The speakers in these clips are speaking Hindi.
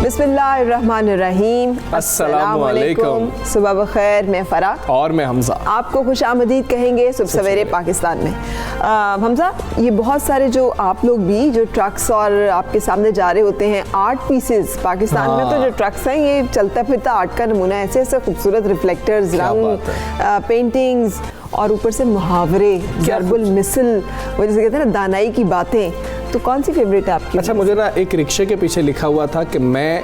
बिस्मिल्लाहिर्रहमानिर्रहीम, अस्सलामु अलैकुम। सुबह बखैर, मैं फ़रा और मैं हमज़ा आपको खुश आमदीद कहेंगे सुबह सवेरे पाकिस्तान में। हमज़ा, ये बहुत सारे जो आप लोग भी जो ट्रक्स और आपके सामने जा रहे होते हैं आर्ट पीसेस, पाकिस्तान में तो जो ट्रक्स हैं ये चलता फिरता आर्ट का नमूना है। ऐसे ऐसे खूबसूरत रिफ्लेक्टर्स, रंग, पेंटिंग्स और ऊपर से मुहावरे, ज़रबुल मिसल, वो जैसे कहते हैं ना दानाई की बातें। तो कौन सी फेवरेट है आपकी? अच्छा, मुझे ना एक रिक्शे के पीछे लिखा हुआ था कि मैं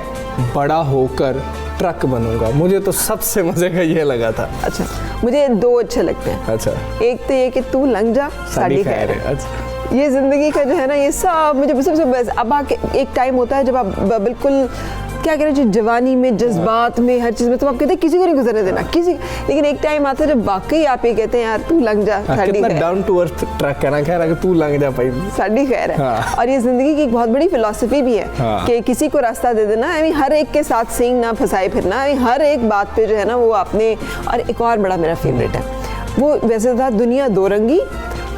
बड़ा होकर ट्रक बनूंगा। मुझे तो सबसे मजे का ये लगा था। अच्छा, मुझे दो अच्छे लगते हैं। अच्छा, एक तो ये कि तू लंग जा साड़ी खैर है। अच्छा, ये जिंदगी का जो है ना, ये सब मुझे सबसे बेस्ट। अब आके एक टाइम होता है जब आप बिल्कुल क्या कह रहे हैं, जवानी में, जज्बात में, हर चीज़ में तो आप कहते हैं किसी को नहीं गुजरने देना किसी, लेकिन एक टाइम आता है जब वाकई आप ये कहते हैं यार तू लंग जा साड़ी खैर है। डाउन टू अर्थ ट्रक कहना खैर है कि तू लंग जा भाई साड़ी खैर है। और ये जिंदगी की एक बहुत बड़ी फिलॉसफी भी है कि किसी को रास्ता दे देना, हर एक के साथ सींग ना फंसाए फिरना, हर एक बात पे जो है ना वो आपने। और एक और बड़ा मेरा फेवरेट है, वो वैसे था दुनिया दो रंगी,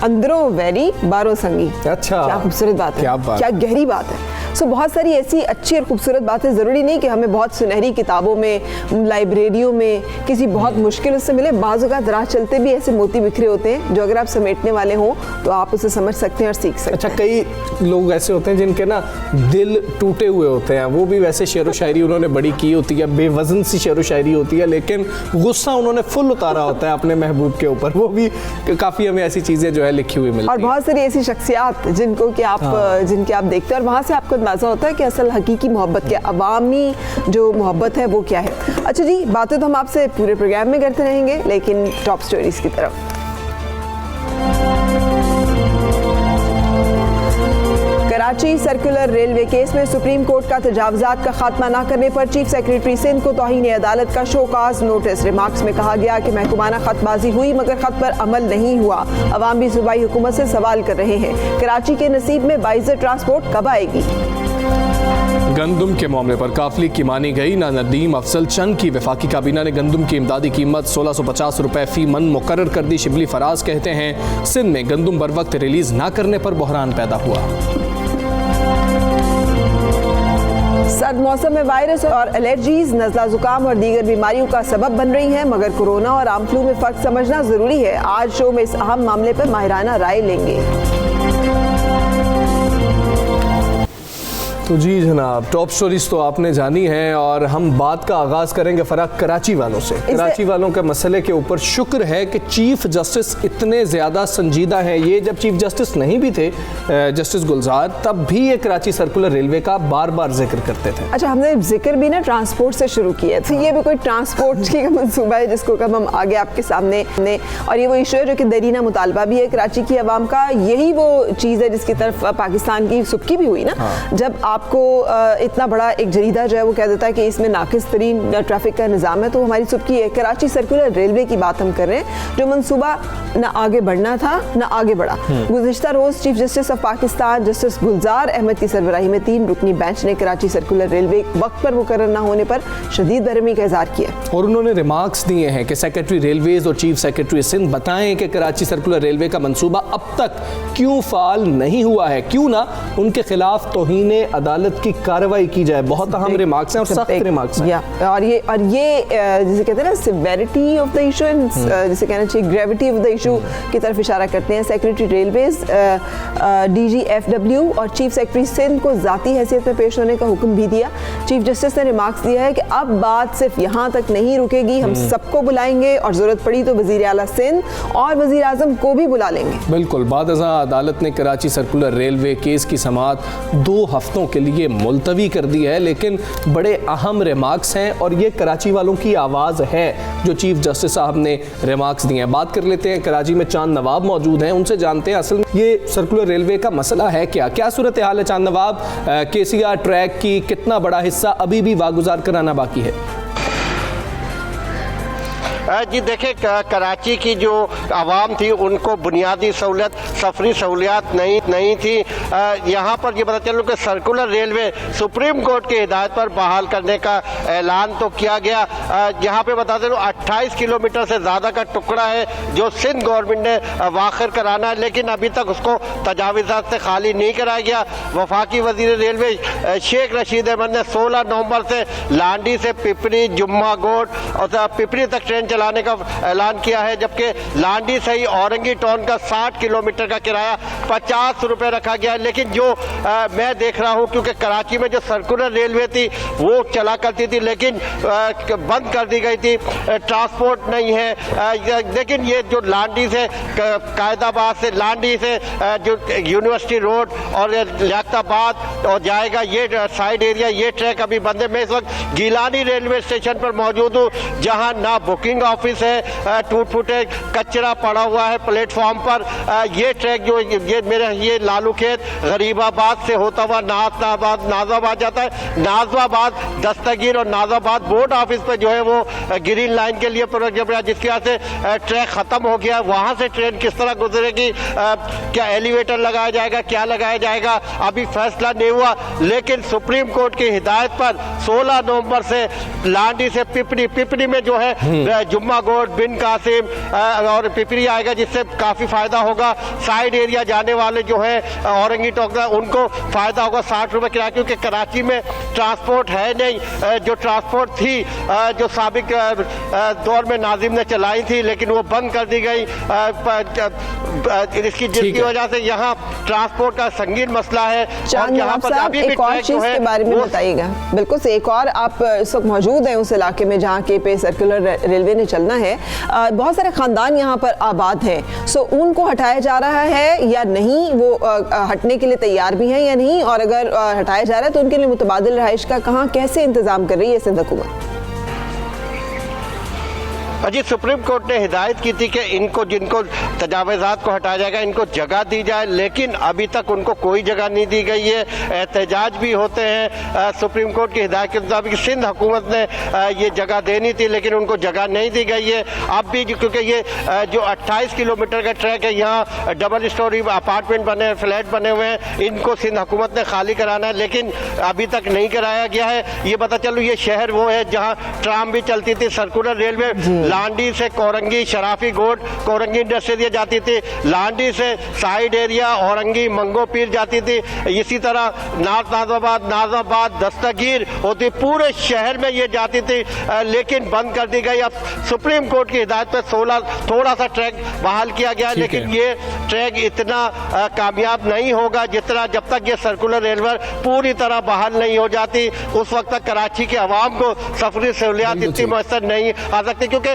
अंदरों वैरी बारों संगी। अच्छा, क्या खूबसूरत बात है, क्या गहरी बात है। सो बहुत सारी ऐसी अच्छी और खूबसूरत बातें, ज़रूरी नहीं कि हमें बहुत सुनहरी किताबों में, लाइब्रेरियों में किसी बहुत मुश्किल उससे मिले। बाज़ औक़ात राह चलते भी ऐसे मोती बिखरे होते हैं जो अगर आप समेटने वाले हों तो आप उसे समझ सकते हैं और सीख सकते हैं। अच्छा, कई लोग ऐसे होते हैं जिनके ना दिल टूटे हुए होते हैं, वो भी वैसे शेर व शायरी उन्होंने बड़ी की होती है, बेवजन सी शेर व शायरी होती है, लेकिन गुस्सा उन्होंने फुल उतारा होता है अपने महबूब के ऊपर। वो भी काफ़ी हमें ऐसी चीज़ें जो है लिखी हुई मिलती हैं। और बहुत सारी ऐसी शख्सियात जिनको कि आप जिनके आप देखते हैं और वहाँ से आपको अंदाज़ा होता है कि असल हकीकी मोहब्बत क्या, अवामी जो मोहब्बत है वो क्या है। अच्छा जी, बातें तो हम आपसे पूरे प्रोग्राम में करते रहेंगे, लेकिन टॉप स्टोरीज की तरफ। कराची सर्कुलर रेलवे केस में सुप्रीम कोर्ट का तजावुज़ात का खात्मा न करने पर चीफ सेक्रेटरी सिंध को तौहीन अदालत का शोकाज नोटिस। रिमार्क्स में कहा गया कि महकूमाना खतबाजी हुई मगर खत पर अमल नहीं हुआ। अवाम भी सूबाई हुकूमत से सवाल कर रहे हैं, कराची के नसीब में बाइज़र ट्रांसपोर्ट कब आएगी? गंदुम के मामले पर काफिली की मानी गई ना। नदीम अफजल चंद की वफाकी काबीना ने गंदुम की इमदादी कीमत 1650 रुपए फी मन मुकर्रर कर दी। शिबली फराज कहते हैं सिंध में गंदुम बर वक्त रिलीज ना करने पर बहरान पैदा हुआ। सर्द मौसम में वायरस और एलर्जीज नज़ला जुकाम और दीगर बीमारियों का सबब बन रही हैं, मगर कोरोना और आम फ्लू में फ़र्क समझना ज़रूरी है। आज शो में इस अहम मामले पर माहिराना राय लेंगे। तो जी जनाब, टॉप स्टोरीज तो आपने जानी है और हम बात का आगाज़ करेंगे फ़राक कराची वालों से। कराची वालों के मसले के ऊपर शुक्र है कि चीफ जस्टिस इतने ज़्यादा संजीदा हैं। ये जब चीफ जस्टिस नहीं भी थे जस्टिस गुलजार, तब भी ये कराची सर्कुलर रेलवे का बार बार जिक्र करते थे। अच्छा, हमने जिक्र भी ना ट्रांसपोर्ट से शुरू किया, तो ये भी कोई ट्रांसपोर्ट की मनसूबा है जिसको कब हम आगे आपके सामने ने, और ये वो इशू है जो कि दरीना मुतालबा भी है कराची की आवाम का। यही वो चीज़ है जिसकी तरफ पाकिस्तान की सुबकी भी हुई ना, जब आपको इतना बड़ा एक जरीदा जो है वो कह देता है कि इसमें नाकिस तरीन ट्रैफिक का निज़ाम है, तो हमारी सुबकी है। कराची सर्कुलर रेलवे की बात हम कर रहे हैं, जो मनसूबा ना आगे बढ़ना था ना आगे बढ़ा। गुज़िश्ता रोज़ chief justice of Pakistan justice Gulzar Ahmad की सरबराही में 3 रुकनी बेंच ने कराची सर्कुलर रेलवे वक्त पर मुकर्रर न होने पर शदीद बेरहमी का इज़हार किया और उन्होंने रिमार्क्स दिए हैं कि सेक्रेटरी रेलवेज और चीफ सेक्रेटरी सिंध बताएं कि कराची सर्कुलर रेलवे का मनसूबा अब तक क्यों फाल नहीं हुआ है, क्यों ना उनके खिलाफ तौहीन अदालत की कार्रवाई की जाए। बहुत अहम रिमार्क्स हैं और सख्त रिमार्क्स हैं। और ये जिसे कहते हैं ना severity of the issue and जिसे कहना चाहिए ग्रेविटी ऑफ द इशू की तरफ इशारा करते हैं। सेक्रेटरी रेलवेज DGFW और चीफ सेक्रेटरी सिंध को ज़ाती हैसियत में पेश होने का हुक्म भी दिया। चीफ जस्टिस ने रिमार्क्स दिया है कि अब बात सिर्फ यहाँ तक नहीं रुकेगी, हम सबको बुलाएंगे और ज़रूरत पड़ी तो वज़ीर आला सिंध और वज़ीर आज़म को भी बुला लेंगे। बिल्कुल। बाद अदालत ने कराची सर्कुलर रेलवे केस की समाअत 2 हफ्तों के लिए मुलतवी कर दी है, लेकिन बड़े अहम रिमार्क्स हैं और ये कराची वालों की आवाज़ है जो चीफ जस्टिस साहब ने रिमार्क्स दिए हैं। बात कर लेते हैं, कराची में चांद नवाब मौजूद हैं, उनसे जानते हैं असल में ये सर्कुलर रेलवे का मसला है क्या सूरत हाल है चांद नवाब? KCR ट्रैक की कितना बड़ा हिस्सा अभी भी वागुजार कराना बाकी है? जी देखिए, कराची की जो आवाम थी उनको बुनियादी सहूलियत, सफरी सहूलियात नहीं थी। यहाँ पर ये पता चलो कि सर्कुलर रेलवे सुप्रीम कोर्ट की हिदायत पर बहाल करने का ऐलान तो किया गया। यहाँ पे बता दें 28 किलोमीटर से ज़्यादा का टुकड़ा है जो सिंध गवर्नमेंट ने वाखिर कराना है, लेकिन अभी तक उसको तजावीज़ात से खाली नहीं कराया गया। वफाकी वज़ीर रेलवे शेख रशीद अहमद ने 16 नवंबर से लांडी से पिपरी, जुम्मा गोड और पिपरी तक ट्रेन चलाने का ऐलान किया है, जबकि लांडी से ही औरंगी टाउन का 60 किलोमीटर का किराया 50 रुपये रखा गया है। लेकिन जो मैं देख रहा हूँ, क्योंकि कराची में जो सर्कुलर रेलवे थी वो चला करती थी लेकिन बंद कर दी गई थी, ट्रांसपोर्ट नहीं है। लेकिन ये जो लांडी से कायदाबाद से लांडी से जो यूनिवर्सिटी रोड और लियाकताबाद और जाएगा ये साइड एरिया, ये ट्रैक अभी बंद है। मैं इस वक्त गिलानी रेलवे स्टेशन पर मौजूद हूँ, जहाँ ना बुकिंग ऑफिस है, टूट फूटे कचरा पड़ा हुआ है प्लेटफॉर्म पर। ये ट्रैक जो ये लालू खेत गरीबाबाद से होता हुआ नाजाबाद जाता है। नाजाबाद दस्तगीर और नाजाबाद बोर्ड ऑफिस पे जो है वो ग्रीन लाइन के लिए प्रोजेक्ट बना, जिसकी वजह से ट्रैक खत्म हो गया। वहाँ से ट्रेन किस तरह गुजरेगी, क्या एलिवेटर लगाया जाएगा, क्या लगाया जाएगा, अभी फैसला नहीं हुआ। लेकिन सुप्रीम कोर्ट की हिदायत पर 16 नवंबर से लांडी से पिपरी में जो है जुम्मा गोड, बिन कासिम और पिपरी आएगा, जिससे काफ़ी फायदा होगा। साइड एरिया जाने वाले जो है औरंगी टोकरा, उनको फायदा होगा 60 रुपये किराया, क्योंकि कराची में ट्रांसपोर्ट है नहीं। जो ट्रांसपोर्ट थी जो साबिक दौर में नाजिम ने चलाई थी, लेकिन वो बंद कर दी गई, जिसकी वजह से यहाँ ट्रांसपोर्ट का संगीन मसला है। और यहाँ पर अभी भी एक और चीज के बारे में बताइएगा। बिल्कुल से एक और, आप इस वक्त मौजूद हैं उस इलाके में जहाँ के पे सर्कुलर रेलवे ने चलना है। बहुत सारे खानदान यहाँ पर आबाद हैं, सो उनको हटाया जा रहा है या नहीं, वो हटने के लिए तैयार भी हैं या नहीं, और अगर हटाया जा रहा है तो उनके लिए मुतबादिल रहाइश का कहाँ कैसे इंतजाम कर रही है सिंध हुकूमत? जी, सुप्रीम कोर्ट ने हिदायत की थी कि इनको जिनको तजावज़ात को हटाया जाएगा इनको जगह दी जाए, लेकिन अभी तक उनको कोई जगह नहीं दी गई है। एहतजाज भी होते हैं। सुप्रीम कोर्ट की हिदायत के मुताबिक सिंध हुकूमत ने ये जगह देनी थी, लेकिन उनको जगह नहीं दी गई है। अब भी क्योंकि ये जो 28 किलोमीटर का ट्रैक है, यहाँ डबल स्टोरी अपार्टमेंट बने, फ्लैट बने हुए हैं, इनको सिंध हुकूमत ने खाली कराना है, लेकिन अभी तक नहीं कराया गया है। ये पता चलो ये शहर वो है जहाँ ट्राम भी चलती थी, सर्कुलर रेलवे लांडी से कोरंगी, शराफी गोड, कोरंगी इंडस्ट्री जाती थी, लांडी से साइड एरिया औरंगी, मंगो पीर जाती थी, इसी तरह नाजाबाद दस्तगीर होती, पूरे शहर में ये जाती थी, लेकिन बंद कर दी गई। अब सुप्रीम कोर्ट की हिदायत पर 16 थोड़ा सा ट्रैक बहाल किया गया, लेकिन ये ट्रैक इतना कामयाब नहीं होगा जितना जब तक ये सर्कुलर रेलवे पूरी तरह बहाल नहीं हो जाती, उस वक्त तक कराची के अवाम को सफरी सहूलियात इतनी मैसर नहीं आ सकती। क्योंकि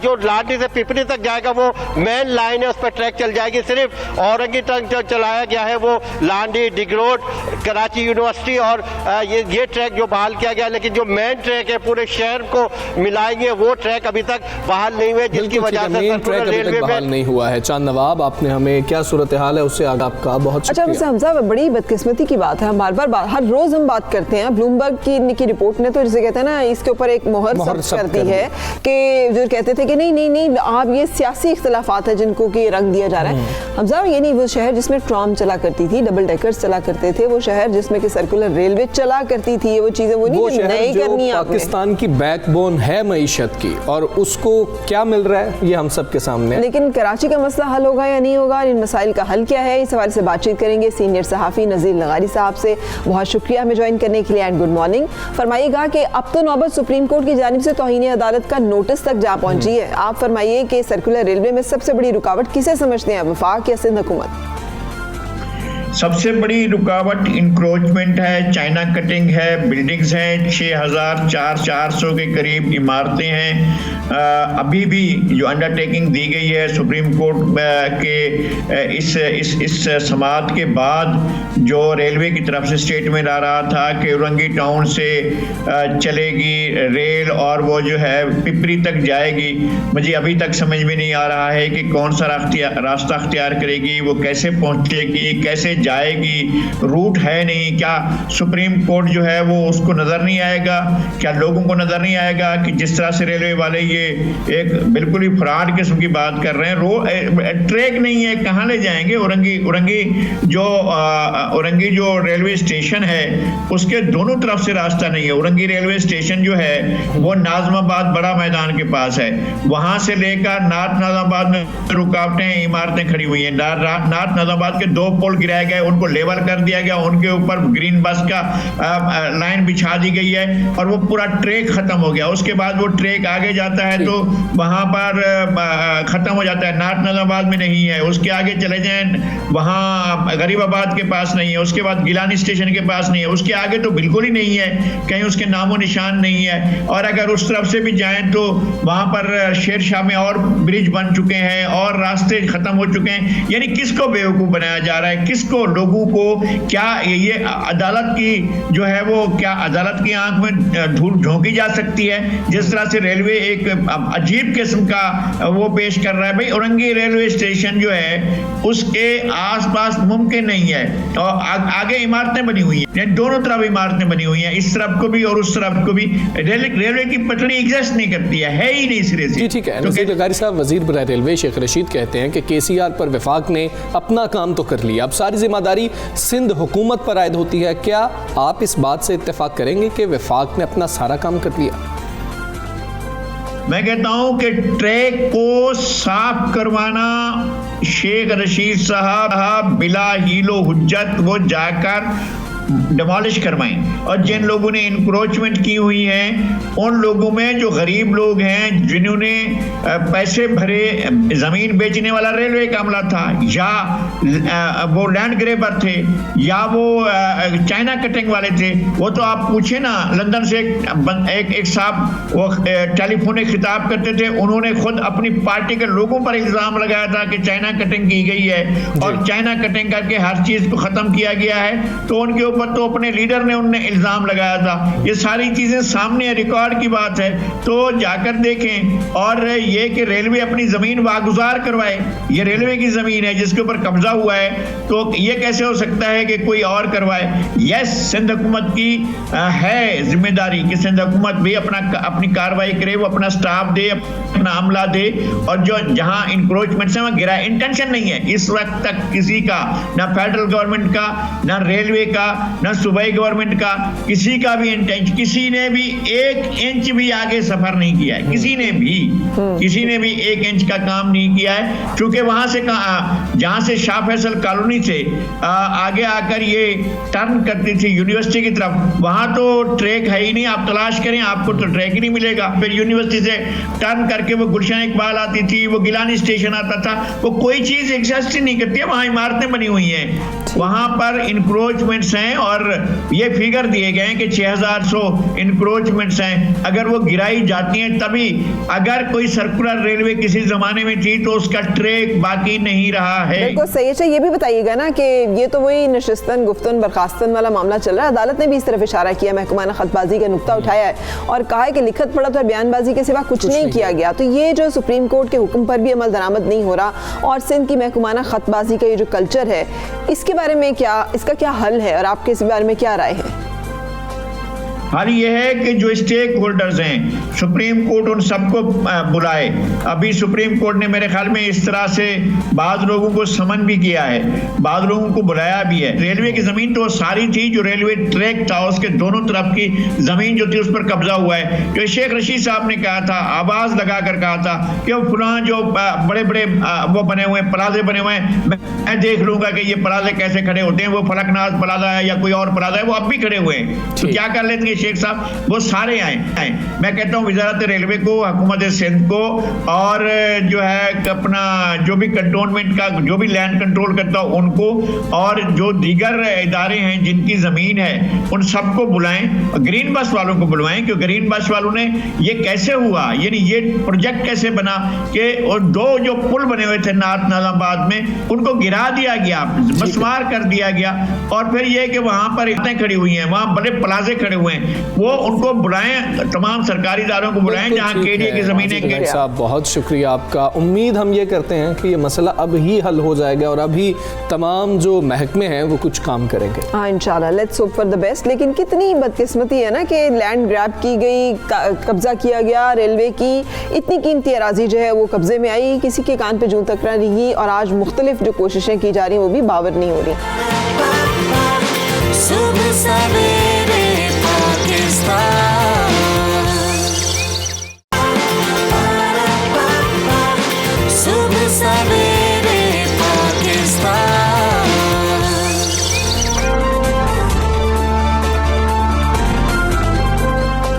जो लांडी से पिपरी तक जाएगा वो मेन लाइन है, उस पर ट्रैक चल जाएगी। सिर्फ औरंगी तक जो चलाया गया है वो लांडी, डिगरोड, कराची यूनिवर्सिटी और ये ट्रैक जो बहाल किया गया, लेकिन जो मेन ट्रैक है पूरे शहर को मिलाएंगे वो ट्रैक अभी तक बहाल नहीं हुए, जिसकी वजह से सर्कुलर रेलवे बहाल नहीं हुआ है। चांद नवाब, आपने हमें क्या सूरत हाल है उससे आगे आपका बहुत अच्छा। वैसे हमजा, बड़ी बदकिस्मती की बात है, हम बार हर रोज हम बात करते हैं। ब्लूमबर्ग की रिपोर्ट ने तो जिसे कहते हैं ना, इसके ऊपर एक मोहर कर दी है कि जो कहते थे कि नहीं आप ये सियासी इख्तलाफात है जिनको कि रंग दिया जा रहा है। हमजा, ये नहीं वो शहर जिसमें ट्राम चला करती थी, डबल डेकर्स चला करते थे, वो शहर जिसमें कि सर्कुलर रेलवे चला करती थी, वो चीजें वो नहीं करनी है। पाकिस्तान की बैकबोन है मईशत की, और उसको क्या मिल रहा है ये हम सब के सामने। लेकिन कराची का मसला हल होगा या नहीं होगा, इन मसाइल का हल क्या है, इस हवाले से बातचीत करेंगे सीनियर सहाफ़ी नज़ीर लगारी साहब से। बहुत शुक्रिया हमें ज्वाइन करने के लिए एंड गुड मॉर्निंग। फरमाइएगा कि अब तो नौबत सुप्रीम कोर्ट की जानिब से तौहीन अदालत का नोटिस तक जा पहुंची है। आप फरमाइए कि सर्कुलर रेलवे में सबसे बड़ी रुकावट किसे समझते हैं, वफाक या सिंध हुकूमत? सबसे बड़ी रुकावट इंक्रोचमेंट है, चाइना कटिंग है, बिल्डिंग्स हैं, 6400 के करीब इमारतें हैं। अभी भी जो अंडरटेकिंग दी गई है सुप्रीम कोर्ट के इस समाअत के बाद, जो रेलवे की तरफ से स्टेटमेंट आ रहा था कि औरंगी टाउन से चलेगी रेल और वो जो है पिपरी तक जाएगी, मुझे अभी तक समझ में नहीं आ रहा है कि कौन सा रास्ता अख्तियार करेगी, वो कैसे पहुँचेगी, कैसे जाएगी, रूट है नहीं, क्या सुप्रीम कोर्ट जो है वो उसको नज़र नहीं आएगा, क्या लोगों को नज़र नहीं आएगा कि जिस तरह से रेलवे वाले ये एक बिल्कुल ही फ्रॉड किस्म की बात कर रहे हैं, ट्रैक नहीं है, कहाँ ले जाएंगे? औरंगी जो रेलवे स्टेशन है उसके दोनों तरफ से रास्ता नहीं है। औरंगी रेलवे स्टेशन जो है वो नाज़माबाद बड़ा मैदान के पास है, वहां से लेकर नाथ नाज़माबाद में रुकावटें, इमारतें खड़ी हुई हैं। नाथ नाज़माबाद के 2 पोल गिराए गए, उनको लेवल कर दिया गया, उनके ऊपर ग्रीन बस का लाइन बिछा दी गई है और वो पूरा ट्रैक खत्म हो गया। उसके बाद वो ट्रैक आगे जाता है तो वहां पर खत्म हो जाता है, नाथ नाज़माबाद में नहीं है। उसके आगे चले जाएं, वहां गरीबाबाद के पास नहीं है, उसके बाद गिलानी स्टेशन के पास नहीं है, उसके आगे तो बिल्कुल ही नहीं है, कहीं उसके नामो निशान नहीं है। और अगर उस तरफ से भी जाएं तो वहां पर शेरशाह में और ब्रिज बन चुके हैं और रास्ते खत्म हो चुके हैं। यानी किसको बेवकूफ बनाया जा रहा है, किसको, लोगों को? क्या ये अदालत की जो है वो, क्या अदालत की आंख में धूल झोंकी जा सकती है? जिस तरह से रेलवे एक अजीब किस्म का वो पेश कर रहा है। भाई औरंगी रेलवे स्टेशन जो है उसके आसपास मुमकिन नहीं है, और आगे इमारतें बनी हुई हैं, दोनों तरफ इमारतें बनी हुई हैं, इस तरफ को भी और उस तरफ को भी। रेलवे की पटड़ी एग्जिस्ट नहीं करती है ही नहीं सिरे से। ठीक है। नज़ीर लगारी साहब, वजीर बराए रेलवे शेख रशीद कहते हैं कि केसीआर पर वफाक ने अपना काम तो कर लिया, अब सारी जिम्मेदारी सिंध हुकूमत पर आयद होती है। क्या आप इस बात से इत्तेफाक करेंगे कि वफाक ने अपना सारा काम कर लिया? मैं कहता हूं कि ट्रैक को साफ करवाना शेख रशीद साहब बिला हीलो हुज्जत वो जाकर डिमोलिश करवाएं। और जिन लोगों ने इंक्रोचमेंट की हुई है उन लोगों में जो गरीब लोग हैं, जिन्होंने पैसे भरे, जमीन बेचने वाला रेलवे का अमला था, या वो लैंड ग्रेबर थे, या वो चाइना कटिंग वाले थे, वो तो आप पूछे ना। लंदन से एक साहब वो टेलीफोनिक खिताब करते थे, उन्होंने खुद अपनी पार्टी के लोगों पर इल्जाम लगाया था कि चाइना कटिंग की गई है और चाइना कटिंग करके हर चीज को खत्म किया गया है। तो उनके ऊपर तो अपने लीडर ने उनने इल्जाम लगाया था। ये सारी चीजें सामने रिकॉर्ड की बात है, तो जाकर देखें। और ये कि रेलवे अपनी जमीन वागुजार करवाए, ये रेलवे की जमीन है जिसके ऊपर कब्जा हुआ है, तो ये कैसे हो सकता है कि कोई और करवाए? यस, सिंध हुकूमत की है जिम्मेदारी कि सिंध हुकूमत भी अपनी कार्रवाई करे, वो अपना स्टाफ दे, अपना अमला दे, और जो जहां इंक्रोचमेंट से वहां गिरा। इंटेंशन नहीं है इस वक्त तक किसी का, ना फेडरल गवर्नमेंट का, ना रेलवे का, ना सूबाई गवर्नमेंट का, किसी का भी इंटेंशन, किसी ने भी 1 इंच भी आगे सफर नहीं किया है, किसी ने भी 1 इंच का काम नहीं किया है। क्योंकि वहां से जहां से शाह फैसल कॉलोनी से आगे आकर ये टर्न करती थी यूनिवर्सिटी की तरफ, वहां तो ट्रैक है ही नहीं, आप तलाश करें आपको तो ट्रैक ही नहीं मिलेगा। फिर यूनिवर्सिटी से टर्न करके वो गुलशन इकबाल आती थी, वो गिलानी स्टेशन आता था, वो कोई चीज एग्जिस्ट ही नहीं करती है। वहां इमारतें बनी हुई हैं, वहां पर इंक्रोचमेंट्स हैं, और ये फिगर दिए गए हैं कि 6100 इंक्रोचमेंट्स हैं। अगर वो गिराई जाती हैं तभी, अगर कोई सर्कुलर रेलवे किसी जमाने में थी तो उसका ट्रैक बाकी नहीं रहा है। बिल्कुल सही है। ये भी बताइएगा ना कि ये तो वही नशिस्तन गुफ्तन बर्खास्तन वाला मामला चल रहा है, अदालत ने भी इस तरफ इशारा किया, महकमाना खतबाजी का नुक्ता उठाया है और कहा है कि लिखत पढ़त और बयानबाजी के सिवा कुछ नहीं किया गया। तो ये जो सुप्रीम कोर्ट के हुक्म पर भी अमल दरामद नहीं हो रहा और सिंध की महकमाना खतबाजी का ये जो कल्चर है, इसके बारे में इसका क्या हल है और आपके इस बारे में क्या राय है? हाल ये है कि जो स्टेक होल्डर्स हैं, सुप्रीम कोर्ट उन सबको बुलाए। अभी सुप्रीम कोर्ट ने मेरे ख्याल में इस तरह से बाद लोगों को समन भी किया है, बाद लोगों को बुलाया भी है। रेलवे की जमीन तो सारी थी, जो रेलवे ट्रैक था उसके दोनों तरफ की जमीन जो थी उस पर कब्जा हुआ है। जो शेख रशीद साहब ने कहा था, आवाज लगाकर कहा था कि वो फुलां जो बड़े बड़े वो बने हुए प्लाजे बने हुए हैं, मैं देख लूंगा कि ये प्लाजे कैसे खड़े होते हैं, वो फलकनाज प्लाजा है या कोई और प्लाजा है, वो अब भी खड़े हुए हैं। तो क्या कर लेंगे शेख साहब? वो सारे आए। मैं कहता हूँ वजारत रेलवे को, हुकूमत सिंध को, और जो है अपना जो भी कंटोनमेंट का जो भी लैंड कंट्रोल करता हो उनको, और जो दीगर इदारे हैं जिनकी जमीन है उन सबको बुलाएं, ग्रीन बस वालों को बुलवाएं। क्योंकि ग्रीन बस वालों ने ये कैसे हुआ, यानी ये प्रोजेक्ट कैसे बना कि दो जो पुल बने हुए थे नाथ नाज़माबाद में, उनको गिरा दिया गया, मसमार कर दिया गया, और फिर ये कि वहां पर इतने खड़ी हुई हैं, वहां बड़े प्लाजे खड़े हुए हैं। वो उनको बुलाएं, तमाम सरकारी इदारों को बुलाएं जहाँ केडीए की जमीनें साहब, बहुत शुक्रिया आपका। उम्मीद हम ये करते हैं कि ये मसला अब ही हल हो जाएगा और अभी तमाम जो महकमे हैं वो कुछ काम करेंगे। हाँ, इंशाल्लाह, let's hope for the best. लेकिन कितनी बदकिस्मती है ना कि लैंड ग्रैब की गई, कब्जा किया गया, रेलवे की इतनी कीमती अराजी जो है वो कब्जे में आई, किसी के कान पे जूं तक ना रही, और आज मुख्तलिफ जो कोशिशें की जा रही हैं वो भी बावर नहीं हो रही। सुबह सवेरे पाकिस्तान, सुबह सवेरे पाकिस्तान।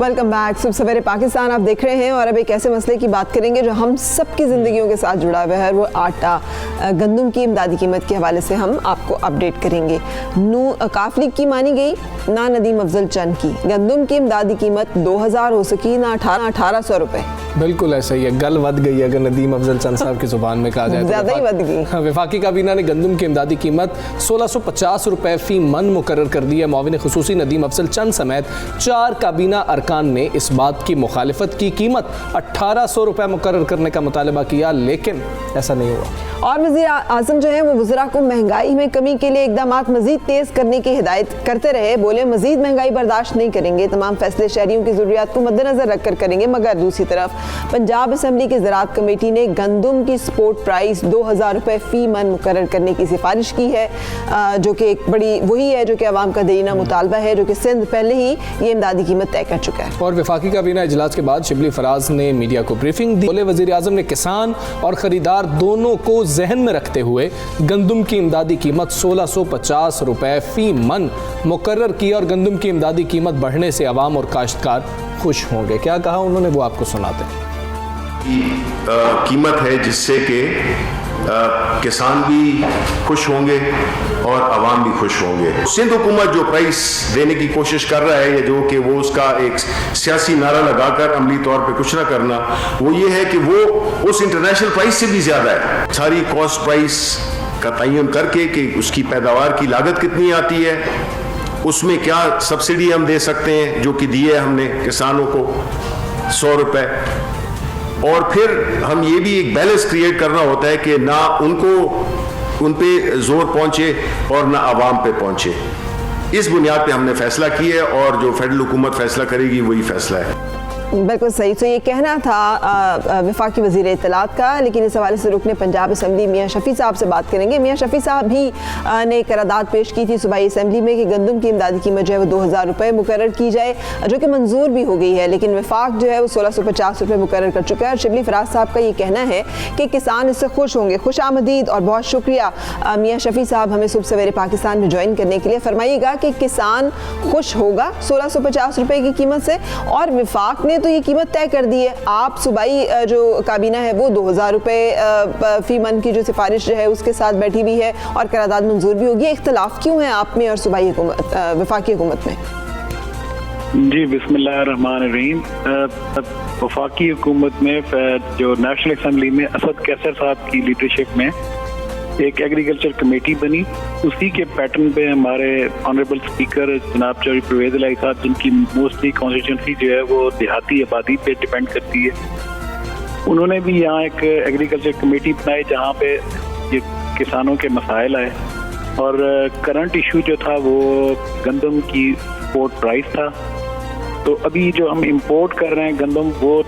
वेलकम बैक, सुबह सवेरे पाकिस्तान आप देख रहे हैं और अब एक ऐसे मसले की बात करेंगे जो हम सबकी ज़िंदगियों के साथ जुड़ा हुआ है, वो आटा, गंदम की इमदादी कीमत के हवाले से हम आपको अपडेट करेंगे। काफली की मानी गई ना नदीम अफजल चंद की, गंदम की इमदादी कीमत 2000 हो सकी ना 1800 रुपए। बिल्कुल ऐसा ही है, गल वध गई अगर नदीम अफजल चंद साहब की जुबान में कहा जाए, ज़्यादा ही वध गई। हाँ, वफाकी काबीना ने गंदम की इमदादी कीमत 1650 रुपए फी मन मुकर्रर कर दी है। मुआविन खुसूसी नदीम अफजल चंद समेत 4 काबीना अरकान ने इस बात की मुखालिफत की, कीमत 1800 रुपए मुकर्रर करने का मुतालबा किया, लेकिन ऐसा नहीं हुआ। और वज़ीर आज़म जो है वो वज़रा को महंगाई में कमी के लिए इकदाम मज़ीद तेज़ करने की हिदायत करते रहे। बोले मज़ीद महंगाई बर्दाश्त नहीं करेंगे, तमाम फैसले शहरियों की ज़रूरियात को मद्देनज़र रखकर करेंगे। मगर दूसरी तरफ पंजाब असम्बली की ज़राअत कमेटी ने गंदम की स्पोर्ट प्राइस 2000 रुपये फ़ी मन मुकर्रर करने की सिफारिश की है, जो कि एक बड़ी वही है जो कि अवाम का देरीना मुतालबा है, जो कि सिंध पहले ही ये इमदादी कीमत तय कर चुका है। और वफाकी काबीना इजलास के बाद शिबली फराज ने मीडिया को ब्रीफिंग दी। बोले वज़ीर आज़म ने किसान और ख़रीदार दोनों को जहन में रखते हुए गंदम की इमदादी कीमत 1650 रुपए फी मन मुकर्रर की और गंदम की इमदादी कीमत बढ़ने से अवाम और काश्तकार खुश होंगे। क्या कहा उन्होंने, वो आपको सुनाते हैं। कीमत है जिससे कि किसान भी खुश होंगे और आवाम भी खुश होंगे। सिंध हुकूमत जो प्राइस देने की कोशिश कर रहा है, या जो कि वो उसका एक सियासी नारा लगाकर अमली तौर पे कुछ ना करना, वो ये है कि वो उस इंटरनेशनल प्राइस से भी ज़्यादा है। सारी कॉस्ट प्राइस का तयन करके कि उसकी पैदावार की लागत कितनी आती है, उसमें क्या सब्सिडी हम दे सकते हैं, जो कि दी है हमने किसानों को 100 रुपये, और फिर हम ये भी एक बैलेंस क्रिएट करना होता है कि ना उन पे जोर पहुंचे और ना आवाम पे पहुंचे। इस बुनियाद पे हमने फैसला किया है और जो फेडरल हुकूमत फैसला करेगी वही फैसला है। बिल्कुल सही। तो ये कहना था वफाकी वज़ीर इत्तलात का, लेकिन इस हवाले से रुकने पंजाब असम्बली मियाँ शफ़ी साहब से बात करेंगे। मियाँ शफ़ी साहब भी ने करारदाद पेश की थी सूबाई असम्बली में कि गंदम की इमदादी कीमत जो है वो 2000 रुपये मुकर्रर की जाए, जो कि मंजूर भी हो गई है, लेकिन वफाक जो है वो 1650 रुपये मुकर्रर कर चुका है। और शिबली फराज साहब का ये कहना है कि किसान इससे खुश होंगे। खुश आमदीद और बहुत शुक्रिया मियाँ शफ़ी साहब हमें सुबह सवेरे पाकिस्तान में ज्वाइन करने के लिए। फरमाइएगा कि किसान खुश होगा 1650 रुपये की कीमत से, और वफाक ने तो ये कीमत तय कर दी है। आप सूबाई जो काबीना है वो 2000 रुपये फी मन की जो सिफारिश है उसके साथ बैठी हुई है और करारदाद मंजूर भी होगी। इख्तलाफ क्यों है आप में और सूबाई हुकूमत, वफाकी हुकूमत में? जी, बिस्मिल्लाहिर्रहमानिर्रहीम। वफाकी हुकूमत में जो नेशनल असम्बली में असद कैसर साहब की लीडरशिप में एक एग्रीकल्चर कमेटी बनी, उसी के पैटर्न पे हमारे ऑनरेबल स्पीकर जनाब चौधरी परवेज़ इलाही साहब, जिनकी मोस्टली कॉन्स्टिट्यूंसी जो है वो देहाती आबादी पे डिपेंड करती है, उन्होंने भी यहाँ एक एग्रीकल्चर कमेटी बनाई जहाँ पे ये किसानों के मसाइल आए। और करंट इशू जो था वो गंदम की एक्सपोर्ट प्राइस था। तो अभी जो हम इंपोर्ट कर रहे हैं गंदम, वो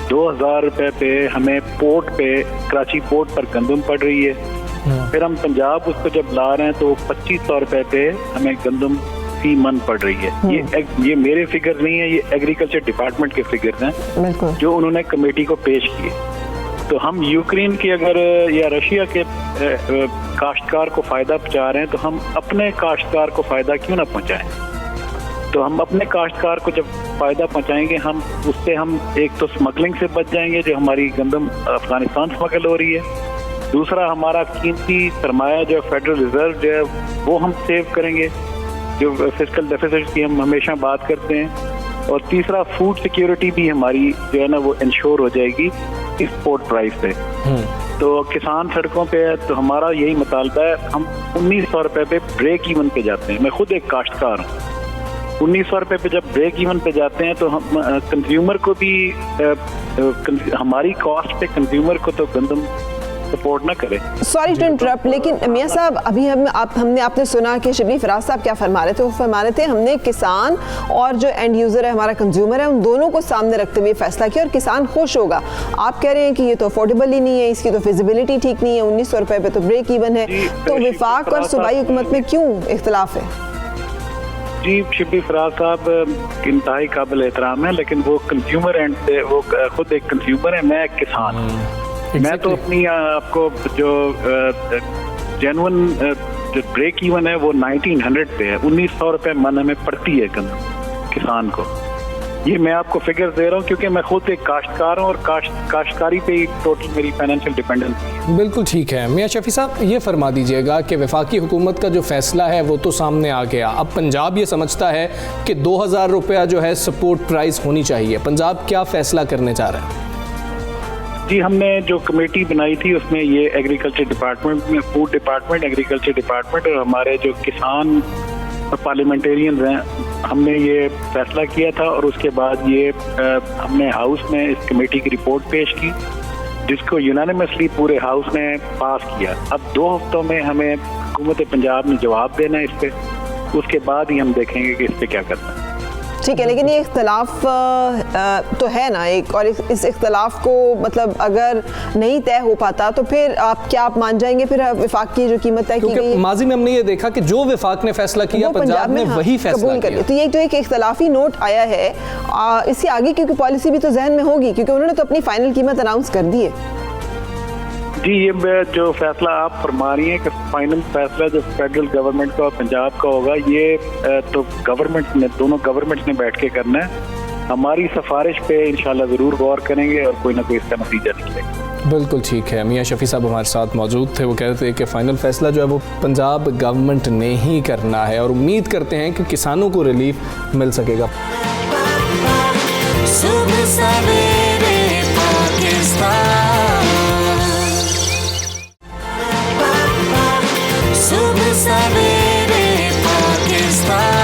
2000 रुपये पे हमें पोर्ट पे, कराची पोर्ट पर गंदम पड़ रही है। फिर हम पंजाब उसको जब ला रहे हैं तो 2500 रुपये पे हमें गंदम फी मन पड़ रही है। ये मेरे फिगर नहीं है, ये एग्रीकल्चर डिपार्टमेंट के फिगर हैं जो उन्होंने कमेटी को पेश किए। तो हम यूक्रेन के अगर या रशिया के काश्तकार को फ़ायदा पहुँचा रहे हैं तो हम अपने काश्तकार को फ़ायदा क्यों ना पहुँचाएं। तो हम अपने काश्तकार को जब फ़ायदा पहुँचाएंगे, हम उससे हम एक तो स्मगलिंग से बच जाएंगे, जो हमारी गंदम अफगानिस्तान स्मगल हो रही है। दूसरा, हमारा कीमती सरमाया जो फेडरल रिजर्व जो है वो हम सेव करेंगे, जो फिस्कल डेफिसिट की हम हमेशा बात करते हैं। और तीसरा, फूड सिक्योरिटी भी हमारी जो है ना वो इंश्योर हो जाएगी इस पोर्ट प्राइस से। तो किसान सड़कों पे है, तो हमारा यही मुतालबा है, हम 1900 रुपये पे ब्रेक इवन पे जाते हैं। मैं खुद एक काश्तकार हूँ, 1900 रुपए पे जब ब्रेक इवन पे जाते हैं तो हम कंज्यूमर को भी हमारी कॉस्ट पे कंज्यूमर को तो गंदम सपोर्ट ना करे। सॉरी टू इंटरप्ट, लेकिन मियां साहब अभी हमने आपने सुना कि शिबली फराज साहब क्या फरमा रहे थे। वो फरमा रहे थे हमने किसान और जो एंड यूजर है, हमारा कंज्यूमर है, उन दोनों को सामने रखते हुए फैसला किया और किसान खुश होगा। आप कह रहे हैं कि ये तो अफोर्डेबल ही नहीं है, इसकी तो फिजिबिलिटी ठीक नहीं है, 1900 रुपए पे तो ब्रेक इवन है। तो विफाक और सूबाई हुकूमत में क्यों इख्तिलाफ है? जी शिबली फराज साहब इंतहाई काबिल एहतराम है, लेकिन वो कंज्यूमर एंड से, वो खुद एक कंज्यूमर है, मैं एक किसान हूँ। मैं तो अपनी आपको जो जेन्युइन जो ब्रेक इवन है वो 1900 पे है, 1900 रुपए मन हमें पड़ती है किसान को। ये मैं आपको फिगर दे रहा हूँ क्योंकि मैं खुद एक काश्तकार हूँ और काश्तकारी पे ही टोटल मेरी फाइनेंशियल डिपेंडेंसी। बिल्कुल ठीक है। मियां शफी साहब ये फरमा दीजिएगा कि वफाकी हुकूमत का जो फैसला है वो तो सामने आ गया, अब पंजाब ये समझता है कि 2000 रुपया जो है सपोर्ट प्राइस होनी चाहिए। पंजाब क्या फैसला करने जा रहा है? जी हमने जो कमेटी बनाई थी उसमें ये एग्रीकल्चर डिपार्टमेंट में, फूड डिपार्टमेंट, एग्रीकल्चर डिपार्टमेंट और हमारे जो किसान पार्लियामेंटेरियंस हैं, हमने ये फैसला किया था और उसके बाद ये हमने हाउस में इस कमेटी की रिपोर्ट पेश की जिसको यूनानिमसली पूरे हाउस ने पास किया। अब 2 हफ्तों में हमें हुकूमत पंजाब ने जवाब देना है इस पे, उसके बाद ही हम देखेंगे कि इस पे क्या करना है। ठीक है, लेकिन ये इख्तलाफ तो है ना एक, और इस इख्तलाफ को मतलब अगर नहीं तय हो पाता तो फिर आप मान जाएंगे फिर वफाक की जो कीमत तय की गई? माजी में हमने ये देखा कि जो वफाक ने फैसला किया पंजाब ने वही फैसला किया। तो ये जो एक इख्तलाफी नोट आया है, इससे आगे क्योंकि पॉलिसी भी तो जहन में होगी क्योंकि उन्होंने तो अपनी फाइनल कीमत अनाउंस कर दी है। जी ये जो फैसला आप फरमा रही हैं कि फाइनल फैसला जो फेडरल गवर्नमेंट का और पंजाब का होगा, ये तो गवर्नमेंट ने, दोनों गवर्नमेंट ने बैठ के करना है। हमारी सिफारिश पे इंशाल्लाह ज़रूर गौर करेंगे और कोई ना कोई इसका नतीजा निकलेगा। बिल्कुल ठीक है। मियां शफी साहब हमारे साथ मौजूद थे, वो कह रहे थे कि फ़ाइनल फैसला जो है वो पंजाब गवर्नमेंट ने ही करना है और उम्मीद करते हैं कि किसानों को रिलीफ मिल सकेगा। सुबह सवेरे पाकिस्तान, सुबह सवेरे पाकिस्तान।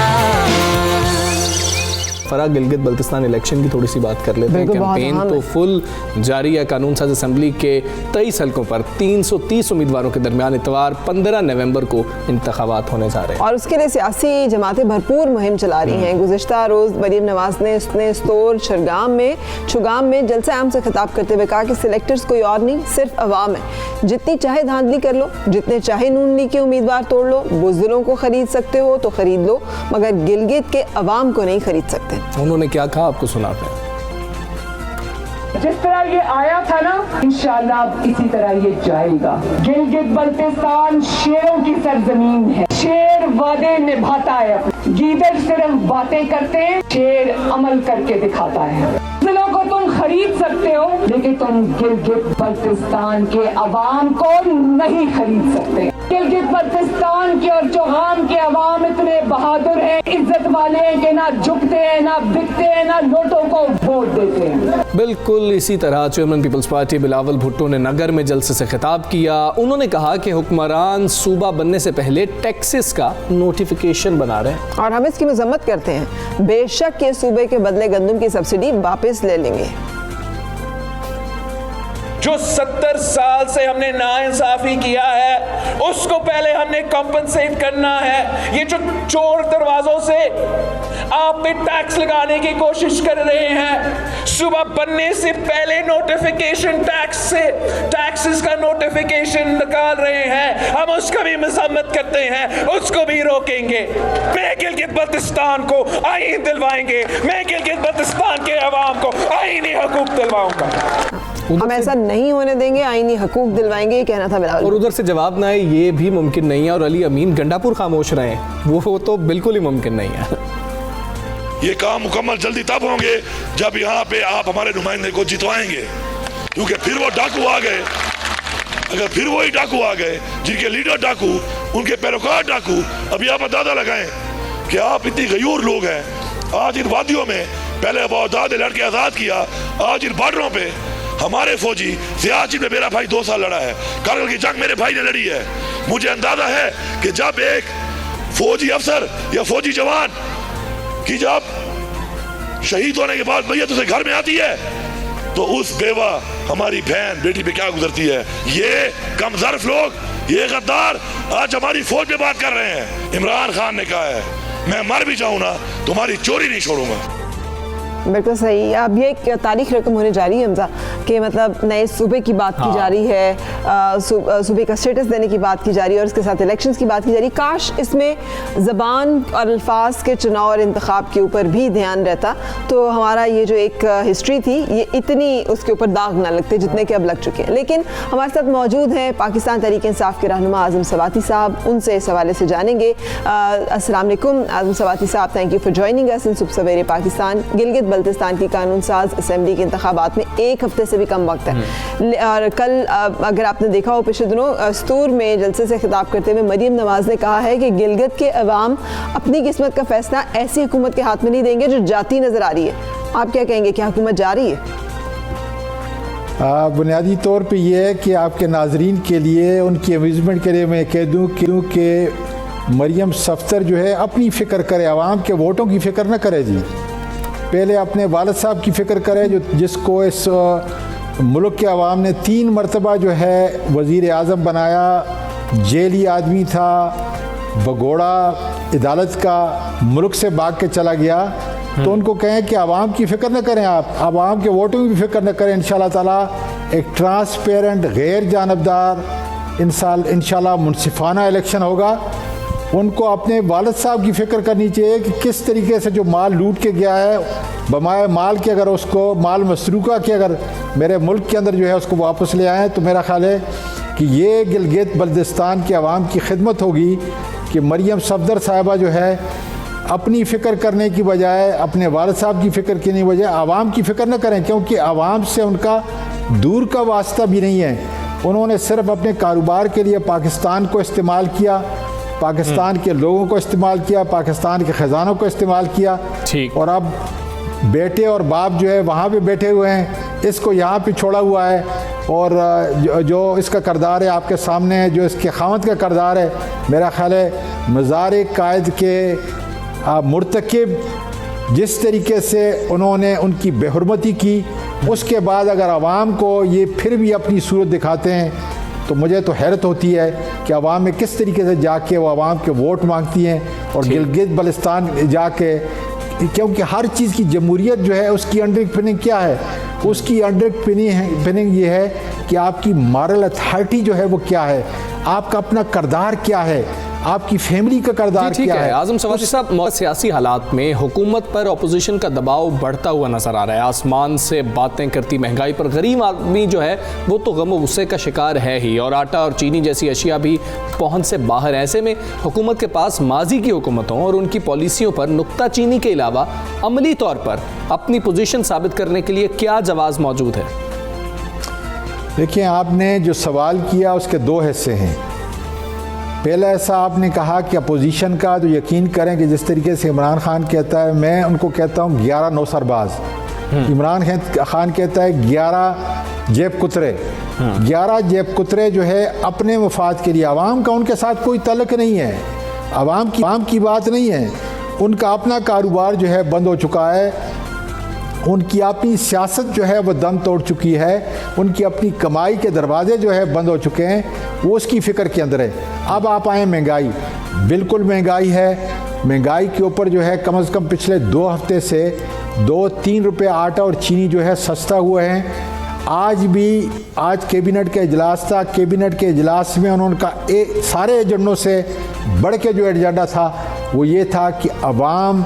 फरा गिलगित बल्तिस्तान इलेक्शन की थोड़ी सी बात कर लेते हैं। कैंपेन तो फुल जारी है। कानून साज असम्बली के 23 हलकों पर 330 उम्मीदवारों के दरमियान इतवार 15 नवंबर को इंतखाबात होने जा रहे हैं और उसके लिए सियासी जमातें भरपूर मुहिम चला रही हैं। गुज़िश्ता रोज़ मरीम नवाज ने स्तोर छुगाम में जलसा आम से खिताब करते हुए कहा कि सिलेक्टर्स कोई और नहीं, सिर्फ अवाम है। जितनी चाहे धांधली कर लो, जितने चाहे नून लीग के उम्मीदवार तोड़ लो, बुज़दिलों को खरीद सकते हो तो खरीद लो, मगर गिलगित के अवाम को नहीं खरीद सकते। उन्होंने क्या कहा आपको सुनाते हैं। जिस तरह ये आया था ना, इंशाल्लाह इसी तरह ये जाएगा। गिलगित बल्तिस्तान शेरों की सरजमीन है। शेर वादे निभाता है, गीदड़ सिर्फ बातें करते हैं, शेर अमल करके दिखाता है। जिलों को तुम खरीद सकते हो लेकिन तुम गिलगित बल्तिस्तान के अवाम को नहीं खरीद सकते। गिलगित बल्तिस्तान के और चौहान के अवाम इतने बहादुर हैं, इज्जत वाले हैं कि ना झुकते हैं, ना बिकते हैं, ना नोटों को वोट देते हैं। बिल्कुल इसी तरह चेयरमैन पीपल्स पार्टी बिलावल भुट्टो ने नगर में जलसे से खिताब किया। उन्होंने कहा कि हुक्मरान सूबा बनने से पहले टैक्सेस का नोटिफिकेशन बना रहे हैं और हम इसकी मजम्मत करते हैं। बेशक ये सूबे के बदले गंदम की सब्सिडी वापस ले लेंगे। जो 70 साल से हमने नाइंसाफी किया है उसको पहले हमने कॉम्पनसेट करना है। ये जो चोर दरवाजों से आप पे टैक्स लगाने की कोशिश कर रहे हैं, सुबह बनने से पहले नोटिफिकेशन टैक्सेस का नोटिफिकेशन निकाल रहे हैं, हम उसका भी मजम्मत करते हैं, उसको भी रोकेंगे। मैं गिलगित बल्तिस्तान को आईन दिलवाएंगे, मैं गिलगित बल्तिस्तान के अवाम को आईनी हकूक दिलवाऊंगा। हम ऐसा नहीं होने देंगे, आईनी हकूक दिलवाएंगे, ये कहना था बिलावल। और उधर से जवाब ना आए ये भी मुमकिन नहीं है और अली अमीन गंडापुर खामोश रहे हैं, वो तो बिल्कुल ही मुमकिन नहीं है। ये काम मुकम्मल जल्दी तब होंगे जब यहाँ पे आप हमारे नुमाइंदे को जितवाएंगे, क्योंकि फिर वो डाकू आ गए। अगर फिर वही डाकू आ गए जिनके लीडर डाकू, उनके पैरोकार डाकू, अभी आप अंदाजा लगाएं कि आप इतनी गयूर लोग हैं। आज इन वादियों में पहले अबौदाद ने लड़के आजाद किया, आज इन बॉर्डरों पे हमारे फौजी, सियाचिन में मेरा भाई 2 साल लड़ा है, कारगिल की जंग मेरे भाई ने लड़ी है। मुझे अंदाजा है कि जब एक फौजी अफसर या फौजी जवान कि जब शहीद होने के बाद मैयत उसे घर में आती है तो उस बेवा हमारी बहन बेटी पे क्या गुजरती है। ये कमजोर लोग, ये गद्दार आज हमारी फौज में बात कर रहे हैं। इमरान खान ने कहा है मैं मर भी जाऊं ना तुम्हारी चोरी नहीं छोड़ूंगा। बिल्कुल सही। अब ये एक तारीख रकम होने जा रही है हमजा कि मतलब नए सूबे की बात की जा रही है, सूबे का स्टेटस देने की बात की जा रही है और इसके साथ इलेक्शंस की बात की जा रही है। काश इसमें ज़बान और अल्फाज के चुनाव और इंतखाब के ऊपर भी ध्यान रहता तो हमारा ये जो एक हिस्ट्री थी ये इतनी उसके ऊपर दाग ना लगते जितने कि अब लग चुके हैं। लेकिन हमारे साथ मौजूद हैं पाकिस्तान तहरीक इंसाफ के रहनुमा आज़म सवाती साहब, उनसे इस हवाले से जानेंगे। अस्सलाम वालेकुम आज़म सवाती साहब, thank you for joining us in Subah Savere Pakistan. Gilgit Baltistan की कानून साज असेंबली के इंतखाबात में एक हफ्ते से भी कम वक्त है और कल अगर आपने देखा हो पिछले दिनों स्तूर में जलसे से खिताब करते हुए मरियम नवाज ने कहा है कि गिलगित के अवाम अपनी किस्मत का फैसला ऐसी हुकूमत के हाथ में नहीं देंगे जो जाती नजर आ रही है। आप क्या कहेंगे, क्या हुकूमत जा रही है? बुनियादी तौर पे ये है कि आपके नाजरीन के लिए उनकी अम्यूज़मेंट के लिए मैं कह दूँ कि मरियम सफ्तर जो है अपनी फ़िक्र करे, आवाम के वोटों की फ़िक्र न करे जी। पहले अपने वालिद साहब की फ़िक्र करे जिसको इस मुल्क के अवाम ने 3 मरतबा जो है वज़ीर आज़म बनाया, जेली आदमी था, भगोड़ा अदालत का, मुल्क से भाग के चला गया। तो उनको कहें कि आवाम की फ़िक्र न करें, आप आवाम के वोटों की फ़िक्र न करें। इंशाल्लाह ताला एक ट्रांसपेरेंट गैर जानबदार इंशाल्लाह मुनसिफाना इलेक्शन होगा। उनको अपने वालिद साहब की फ़िक्र करनी चाहिए कि किस तरीके से जो माल लूट के गया है बमाए माल के, अगर उसको माल मसरूका के अगर मेरे मुल्क के अंदर जो है उसको वापस ले आएँ तो मेरा ख्याल है कि ये गिलगित बल्तिस्तान के अवाम की खिदमत होगी कि मरियम सफदर साहिबा जो है अपनी फ़िक्र करने की बजाय, अपने वालिद साहब की फ़िक्र करने की बजाय आवाम की फ़िक्र न करें, क्योंकि आवाम से उनका दूर का वास्ता भी नहीं है। उन्होंने सिर्फ अपने कारोबार के लिए पाकिस्तान को इस्तेमाल किया, पाकिस्तान के लोगों को इस्तेमाल किया, पाकिस्तान के ख़जानों को इस्तेमाल किया और अब बेटे और बाप जो है वहाँ पे बैठे हुए हैं, इसको यहाँ पे छोड़ा हुआ है। और जो इसका किरदार है आपके सामने है, जो इसके खामत का किरदार है, मेरा ख्याल है मज़ार कायद के मुर्तकिब जिस तरीके से उन्होंने उनकी बेहुरमती की, उसके बाद अगर आवाम को ये फिर भी अपनी सूरत दिखाते हैं तो मुझे तो हैरत होती है कि आवाम में किस तरीके से जाके वो आवाम के वोट मांगती हैं और गिलगित बल्तिस्तान जाके, क्योंकि हर चीज़ की जमहूरियत जो है उसकी अंडरपिनिंग क्या है, उसकी अंडरपिनिंग ये है कि आपकी मॉरल अथॉरिटी जो है वो क्या है, आपका अपना किरदार क्या है, आपकी फैमिली का किरदार क्या है। आज़म सवाती साहब, सियासी हालात में हुकूमत पर अपोजिशन का दबाव बढ़ता हुआ नजर आ रहा है। आसमान से बातें करती महंगाई पर गरीब आदमी जो है वो तो गम गुस्से का शिकार है ही, और आटा और चीनी जैसी अशिया भी पहुंच से बाहर। ऐसे में हुकूमत के पास माजी की हुकूमतों और उनकी पॉलिसियों पर नुक्ता चीनी के अलावा अमली तौर पर अपनी पोजीशन साबित करने के लिए क्या जवाब मौजूद है? देखिए, आपने जो सवाल किया उसके 2 हिस्से हैं। पहला ऐसा आपने कहा कि अपोजिशन का, तो यकीन करें कि जिस तरीके से इमरान खान कहता है, मैं उनको कहता हूँ 11 नौसरबाज। इमरान खान कहता है 11 जेब कुतरे। 11 जेब कुतरे जो है अपने मफाद के लिए, आवाम का उनके साथ कोई तल्लुक़ नहीं है, आवाम की बात नहीं है। उनका अपना कारोबार जो है बंद हो चुका है, उनकी अपनी सियासत जो है वो दम तोड़ चुकी है, उनकी अपनी कमाई के दरवाजे जो है बंद हो चुके हैं, वो उसकी फ़िक्र के अंदर है। अब आप आए महंगाई, बिल्कुल महंगाई है। महंगाई के ऊपर जो है कम से कम पिछले 2 हफ्ते से 2-3 रुपये आटा और चीनी जो है सस्ता हुए हैं। आज कैबिनेट का इजलास था, कैबिनेट के इजलास में उन्होंने कहा सारे एजेंडों से बढ़ के जो एजेंडा था वो ये था कि अवाम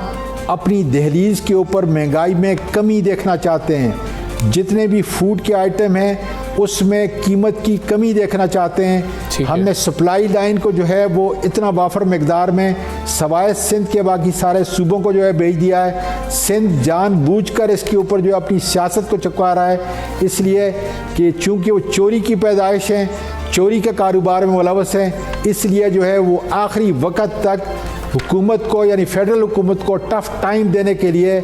अपनी दहलीज के ऊपर महंगाई में कमी देखना चाहते हैं। जितने भी फूड के आइटम हैं उसमें कीमत की कमी देखना चाहते हैं। हमने सप्लाई लाइन को जो है वो इतना वाफर मकदार में सवाए सिंध के बाकी सारे सूबों को जो है भेज दिया है। सिंध जानबूझकर इसके ऊपर जो है अपनी सियासत को चुका रहा है, इसलिए कि चूँकि वो चोरी की पैदाइश हैं, चोरी के कारोबार में मुलवस हैं, इसलिए जो है वो आखिरी वक्त तक हुकूमत को यानी फेडरल हुकूमत को टफ टाइम देने के लिए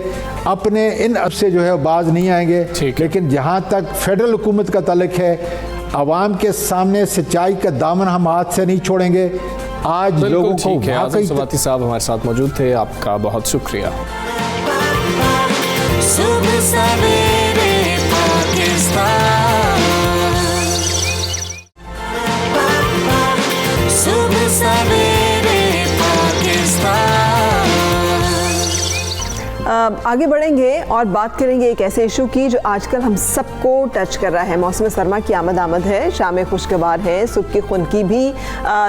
अपने इन अब से जो है बाज नहीं आएंगे। लेकिन जहाँ तक फेडरल हुकूमत का ताल्लुक है, आवाम के सामने सच्चाई का दामन हम हाथ से नहीं छोड़ेंगे। आज लोगों को आज़म सवाती साहब हमारे साथ मौजूद थे, आपका बहुत शुक्रिया। सवेरे पाकिस्तान, सुबह सवेरे पाकिस्तान। आगे बढ़ेंगे और बात करेंगे एक ऐसे इशू की जो आजकल हम सबको टच कर रहा है। मौसम सरमा की आमद है, शामें खुशगवार हैं, सुबह की खुनकी भी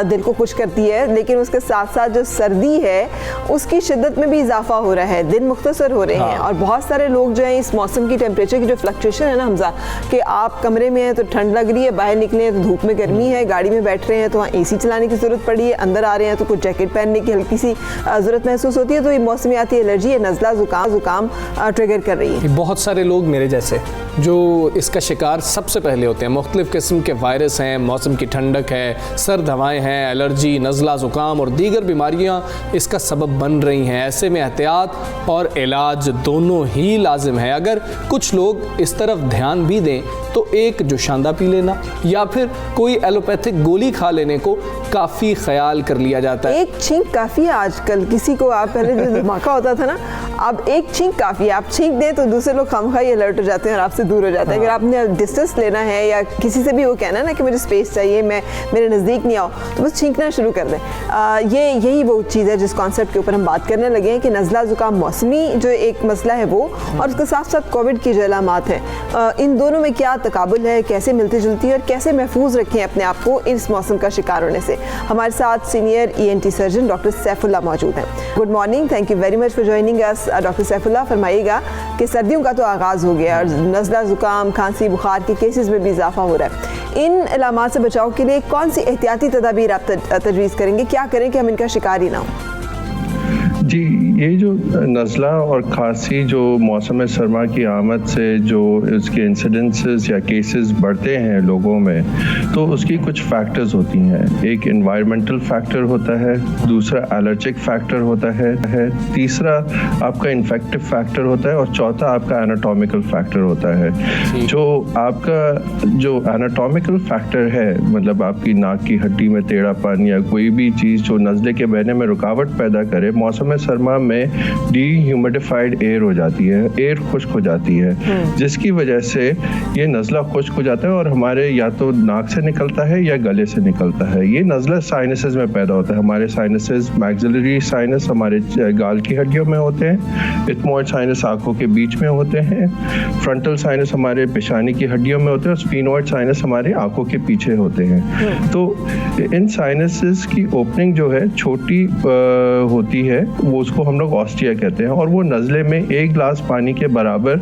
दिल को खुश करती है, लेकिन उसके साथ साथ जो सर्दी है उसकी शिद्दत में भी इजाफा हो रहा है, दिन मुख्तसर हो रहे हैं। और बहुत सारे लोग जो हैं इस मौसम की टेम्परेचर की जो फ्लक्चुएशन है ना हमजा, कि आप कमरे में हैं तो ठंड लग रही है, बाहर निकले हैं तो धूप में गर्मी है, गाड़ी में बैठ रहे हैं तो वहाँ AC चलाने की ज़रूरत पड़ी है, अंदर आ रहे हैं तो कुछ जैकेट पहनने की हल्की सी ज़रूरत महसूस होती है। तो ये मौसमियाती एलर्जी है, नज़ला जुकाम ट्रिगर कर रही है। बहुत सारे लोग मेरे जैसे जो इसका शिकार सबसे पहले होते हैं। मुख्तलिफ़ किस्म के वायरस हैं, मौसम की ठंडक है, सर्द हवाएं हैं, एलर्जी, नज़ला ज़ुकाम और दीगर बीमारियां इसका सबब बन रही हैं। ऐसे में एहतियात और इलाज दोनों ही लाजिम है। अगर कुछ लोग इस तरफ ध्यान भी दें तो एक जोशांदा पी लेना या फिर कोई एलोपैथिक गोली खा लेने को काफ़ी ख्याल कर लिया जाता है। एक छींक काफ़ी है आजकल। किसी को आप पहले जो धमाका होता था ना, अब एक छींक काफ़ी है। आप छींक दें तो दूसरे लोग खामखाई अलर्ट हो जाते हैं और आपसे दूर हो जाते हैं। अगर आपने डिस्टेंस लेना है या किसी से भी वो कहना है ना कि मुझे स्पेस चाहिए, मैं मेरे नज़दीक नहीं आओ, तो बस छींकना शुरू कर दें। यही वो चीज़ है जिस कॉन्सेप्ट के ऊपर हम बात करने लगे हैं कि नज़ला ज़ुकाम मौसमी जो एक मसला है वो, और उसके साथ साथ कोविड की जो अलामात हैं, इन दोनों में क्या तकाबुल है, कैसे मिलती जुलती है और कैसे महफूज रखें अपने आप को इस मौसम का शिकार होने से। हमारे साथ senior ENT surgeon doctor Saifullah मौजूद हैं। Good morning, thank you very much for joining us doctor Saifullah. फरमाइएगा कि सर्दियों का तो आगाज़ हो गया और नज़ला ज़ुकाम, खांसी, बुखार के केसेस में भी इजाफा हो रहा है। इन अलामात से बचाव के लिए कौन सी एहतियाती तदाबीर आप तजवीज़ करेंगे, क्या करें कि हम इनका शिकार ही ना हो? जी, ये जो नज़ला और खांसी जो मौसम सरमा की आमद से जो इसके इंसिडेंसेस या केसेस बढ़ते हैं लोगों में, तो उसकी कुछ फैक्टर्स होती हैं। एक एनवायरमेंटल फैक्टर होता है, दूसरा एलर्जिक फैक्टर होता है, तीसरा आपका इन्फेक्टिव फैक्टर होता है और चौथा आपका एनाटॉमिकल फैक्टर होता है। जो आपका जो एनाटॉमिकल फैक्टर है, मतलब आपकी नाक की हड्डी में टेढ़ापन या कोई भी चीज़ जो नज़ले के बहने में रुकावट पैदा करे, मौसम सरमा में डीह्यूमिडिफाइड एयर हो जाती है, एयर खुश्क हो जाती है, जिसकी वजह से ये नज़ला खुश्क हो जाता है और हमारे या तो नाक से निकलता है या गले से निकलता है। ये नज़ला साइनसेस में पैदा होता है। हमारे साइनसेस, मैक्सिलरी साइनस हमारे गाल की हड्डियों में होते हैं, इथमॉइड साइनस आंखों के बीच में होते हैं, फ्रंटल साइनस हमारे पेशानी की हड्डियों में होते हैं और स्फीनोइड साइनस हमारे आंखों के पीछे होते हैं। तो इन साइनसेस की ओपनिंग जो है छोटी होती है, वो उसको हम लोग ऑस्टिया कहते हैं, और वो नज़ले में 1 गिलास पानी के बराबर